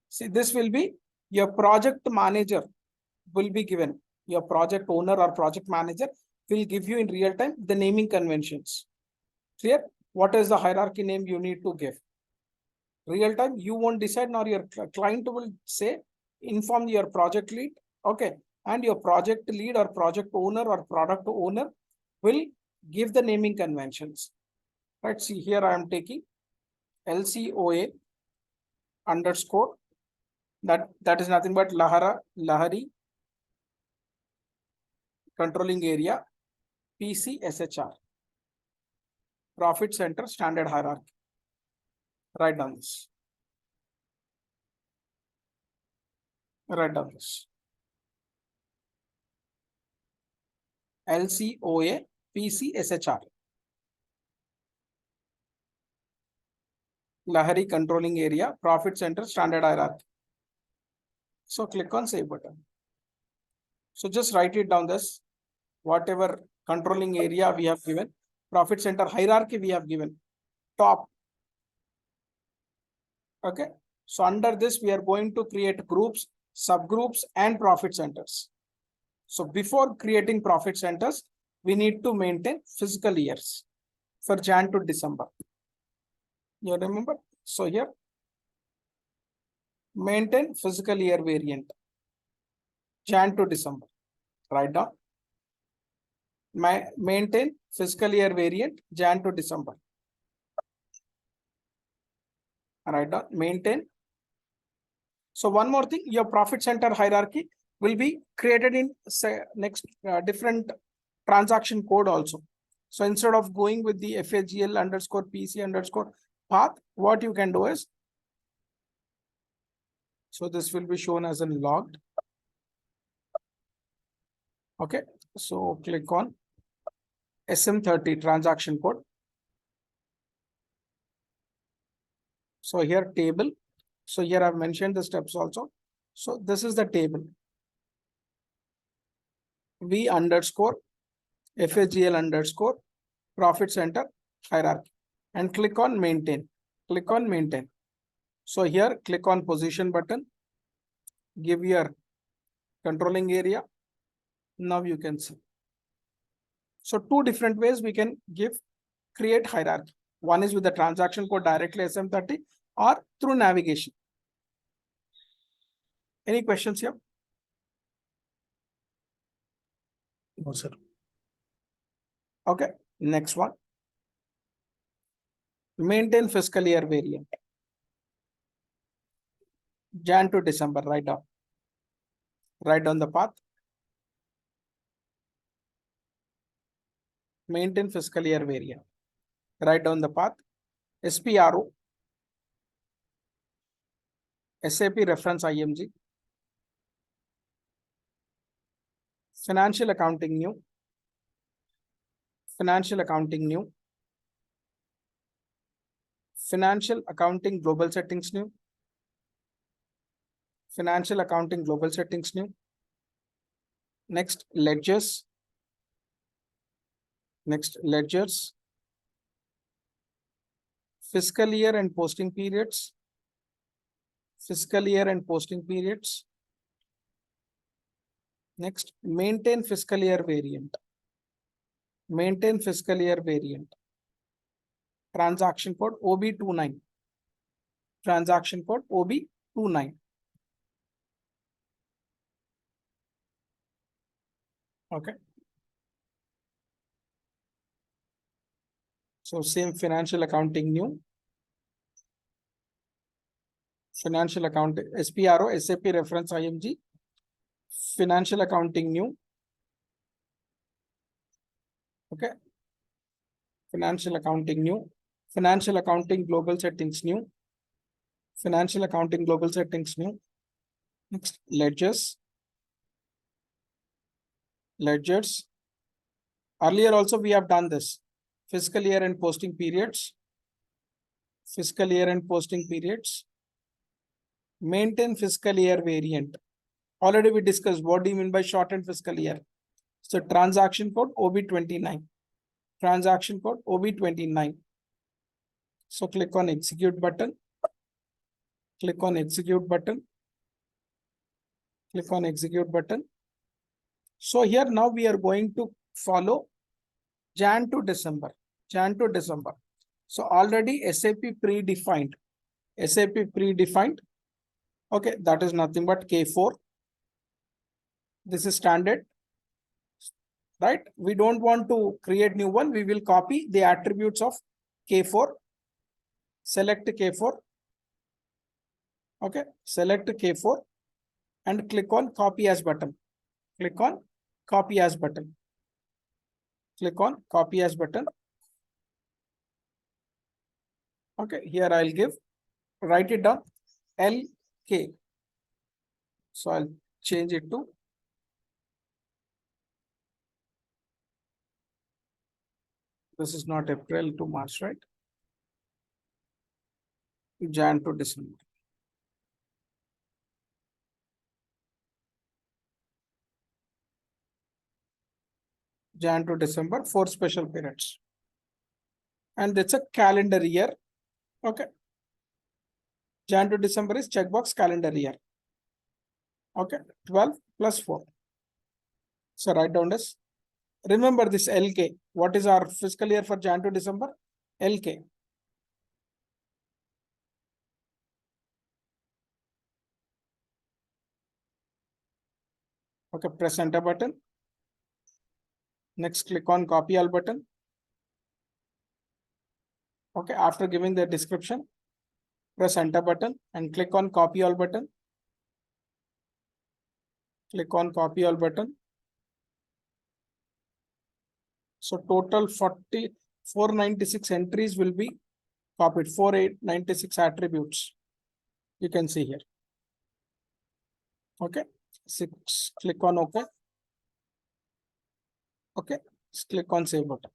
see, this will be your project manager will be given. Your project owner or project manager will give you in real time the naming conventions. Clear? What is the hierarchy name you need to give? Real time, you won't decide, nor your client will say, inform your project lead. Okay. And your project lead or project owner or product owner will give the naming conventions. Right. See, here I am taking LCOA underscore. That is nothing but Lahari controlling area PC SHR. Profit center standard hierarchy. Write down this. LCOA PC SHR. Lahari controlling area, profit center standard hierarchy. So click on save button. So just write it down this, whatever controlling area we have given, profit center hierarchy we have given, top. Okay. So under this, we are going to create groups, subgroups, and profit centers. So before creating profit centers, we need to maintain fiscal years for Jan to December. You remember? So here, maintain fiscal year variant, Jan to December. Write down. Maintain fiscal year variant, Jan to December. Write down. Maintain. So one more thing, your profit center hierarchy will be created in next different transaction code also. So instead of going with the FAGL underscore PC underscore path, what you can do is, so this will be shown as a logged. Okay, so click on SM30 transaction code. So here table. So here I've mentioned the steps also. So this is the table. V underscore FAGL underscore profit center hierarchy, and click on maintain. So here click on position button, give your controlling area. Now you can see. So two different ways we can give create hierarchy. One is with the transaction code directly SM30 or through navigation. Any questions here? No, sir. Okay, next one. Maintain fiscal year variant. Jan to December, write down. Write down the path. Maintain fiscal year variant. Write down the path. SPRO, SAP reference IMG, financial accounting new, financial accounting new, financial accounting global settings new, financial accounting global settings new. Next, ledgers. Next, ledgers. Fiscal year and posting periods. Fiscal year and posting periods. Next, maintain fiscal year variant. Maintain fiscal year variant. Transaction code OB29. Transaction code OB29. Okay. So same financial accounting new. Financial accounting SPRO, SAP reference IMG. Financial accounting new. Okay. Financial accounting new. Financial accounting global settings new. Financial accounting global settings new. Next, ledgers. Ledgers. Earlier also we have done this. Fiscal year and posting periods. Fiscal year and posting periods. Maintain fiscal year variant. Already we discussed what do you mean by shortened fiscal year. So transaction code OB29. Transaction code OB29. So click on execute button. Click on execute button. Click on execute button. So here now we are going to follow Jan to December. Jan to December. So already SAP predefined. SAP predefined. Okay, that is nothing but K4. This is standard. Right? We don't want to create new one. We will copy the attributes of K4. Select K4. Okay, select K4 and click on copy as button. Click on copy as button. Click on copy as button. Okay, here I'll give, write it down, LK. So I'll change it to this is not April to March, right? Jan to December. Jan to December, 4 special periods. And that's a calendar year. Okay. Jan to December is checkbox calendar year. Okay. 12 plus 4. So write down this. Remember this LK. What is our fiscal year for Jan to December? LK. Okay. Press enter button. Next, click on copy all button. Okay, after giving the description, press enter button and click on copy all button. Click on copy all button. So total 496 entries will be copied, 496 attributes. You can see here. Okay, 6, click on OK. Okay, click on save button.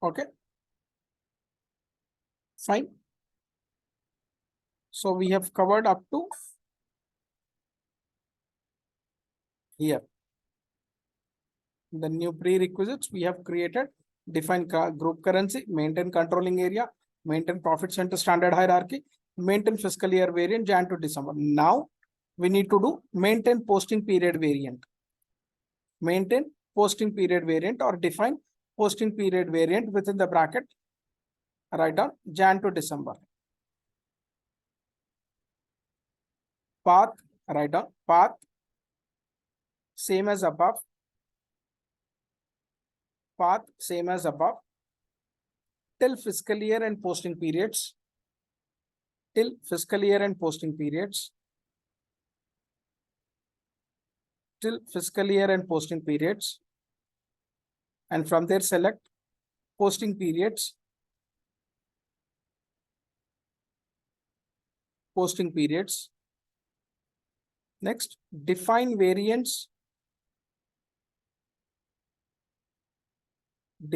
Okay, fine. So we have covered up to here. The new prerequisites we have created: define group currency, maintain controlling area, maintain profit center standard hierarchy, maintain fiscal year variant Jan to December. Now we need to do maintain posting period variant. Maintain posting period variant or define posting period variant within the bracket. Write down Jan to December. Path, write down path, same as above. Path, same as above. Till fiscal year and posting periods. Till fiscal year and posting periods. Till fiscal year and posting periods. And from there select posting periods. Posting periods. Next, define variants.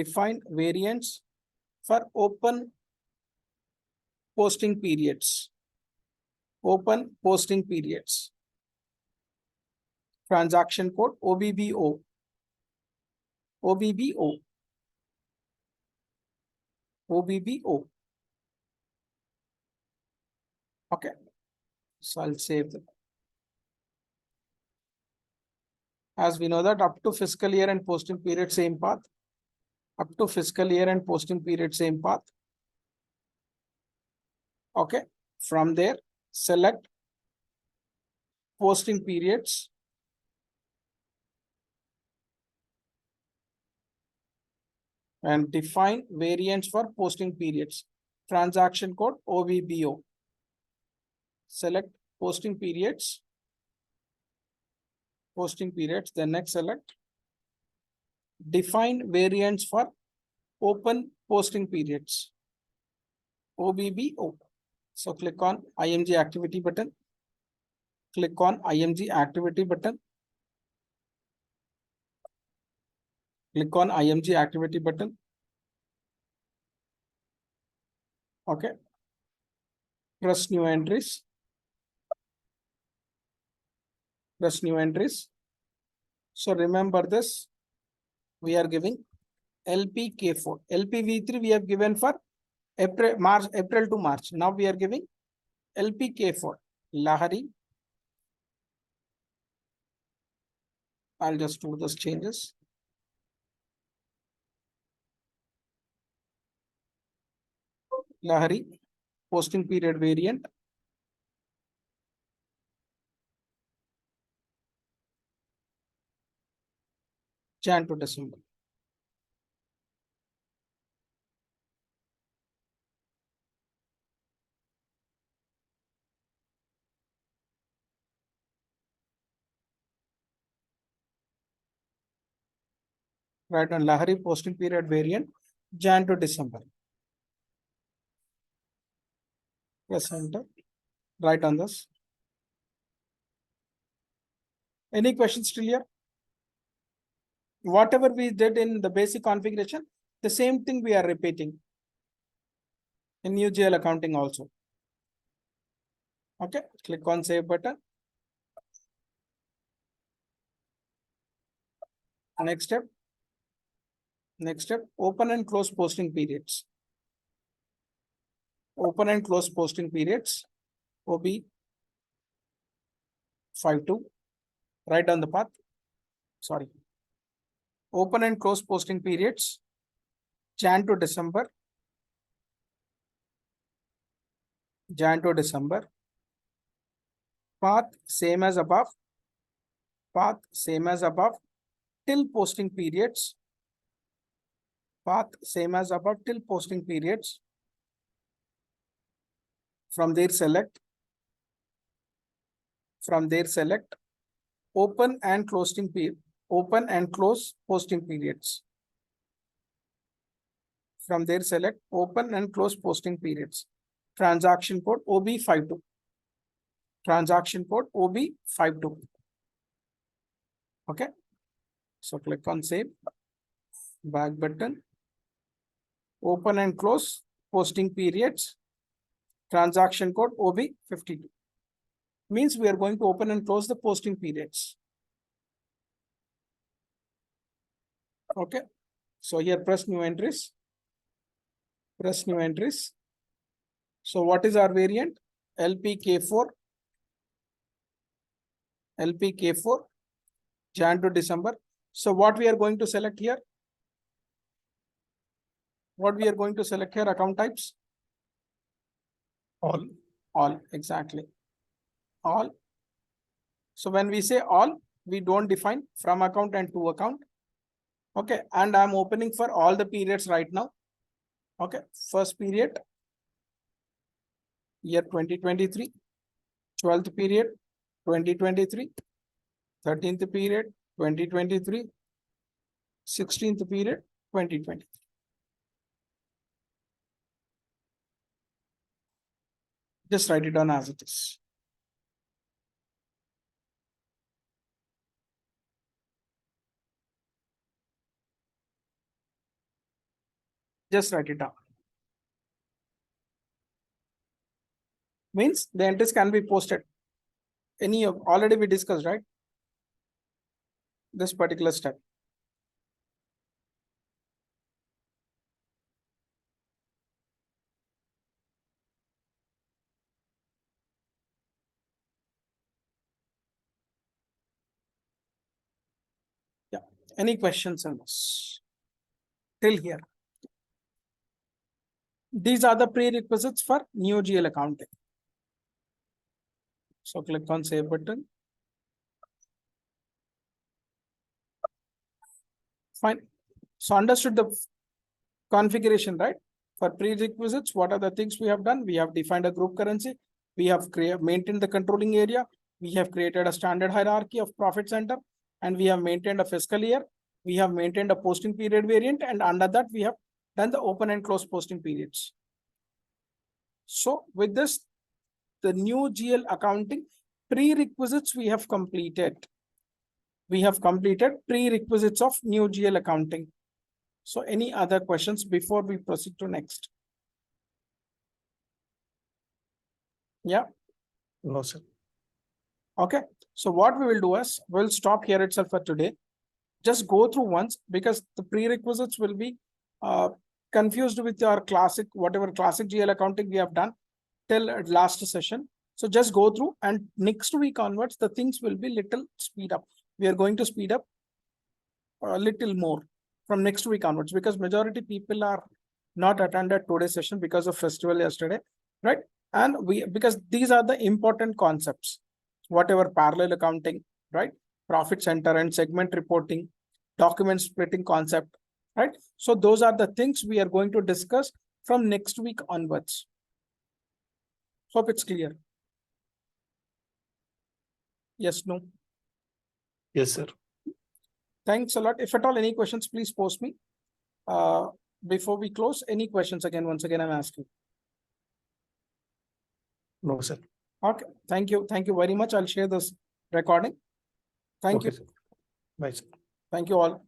Define variants for open posting periods. Open posting periods. Transaction code OBBO. OBBO. OBBO. Okay. So I'll save them. As we know that up to fiscal year and posting period, same path. Up to fiscal year and posting period, same path. Okay. From there, select posting periods. And define variants for posting periods. Transaction code OBBO. Select posting periods. Posting periods. Then next select define variants for open posting periods. OBBO. So click on IMG activity button. Click on IMG activity button. Click on IMG activity button. Okay. Press new entries. Press new entries. So remember this. We are giving LPK4. LPV3 we have given for April to March. Now we are giving LPK4. Lahari. I'll just do those changes. Lahari, posting period variant. Jan to December. Right on Lahari posting period variant, Jan to December. Press enter. Right on this. Any questions still here? Whatever we did in the basic configuration, the same thing we are repeating in new GL accounting also. Okay, click on save button. Next step. Next step, open and close posting periods. Open and close posting periods. OB 52. Right on the path. Sorry. Open and close posting periods. Jan to December. Jan to December. Path same as above. Path same as above. Till posting periods. Path same as above till posting periods. From there select. From there select. Open and closing period. Open and close posting periods. From there select open and close posting periods. Transaction code OB52. Transaction code OB52. Okay. So click on save. Back button. Open and close posting periods. Transaction code OB52. Means we are going to open and close the posting periods. Okay. So here press new entries. Press new entries. So what is our variant? LPK4. LPK4. Jan to December. So what we are going to select here? What we are going to select here, account types? All, exactly. All. So when we say all, we don't define from account and to account. Okay, and I'm opening for all the periods right now. Okay, first period, year 2023, 12th period, 2023, 13th period, 2023, 16th period, 2020. Just write it down as it is. Just write it down. Means the entries can be posted. Any of already we discussed, right? This particular step. Yeah. Any questions on this? Till here. These are the prerequisites for new GL accounting. So click on save button. Fine. So understood the configuration, right? For prerequisites, what are the things we have done? We have defined a group currency. We have maintained the controlling area. We have created a standard hierarchy of profit center, and we have maintained a fiscal year. We have maintained a posting period variant, and under that we have done the open and close posting periods. So with this, the new GL accounting prerequisites we have completed. We have completed prerequisites of new GL accounting. So any other questions before we proceed to next? Yeah. No, sir. Okay. So what we will do is we'll stop here itself for today. Just go through once, because the prerequisites will be confused with your classic, whatever classic GL accounting we have done till last session. So just go through, and next week onwards, the things will be little speed up. We are going to speed up a little more from next week onwards, because majority people are not attended today's session because of festival yesterday, right? And because these are the important concepts, whatever parallel accounting, right? Profit center and segment reporting, document splitting concept, right? So those are the things we are going to discuss from next week onwards. Hope it's clear. Yes, no? Yes, sir. Thanks a lot. If at all any questions, please post me. Before we close, any questions again? Once again, I'm asking. No, sir. Okay. Thank you. Thank you very much. I'll share this recording. Thank Okay, you. sir. Bye, sir. Thank you all.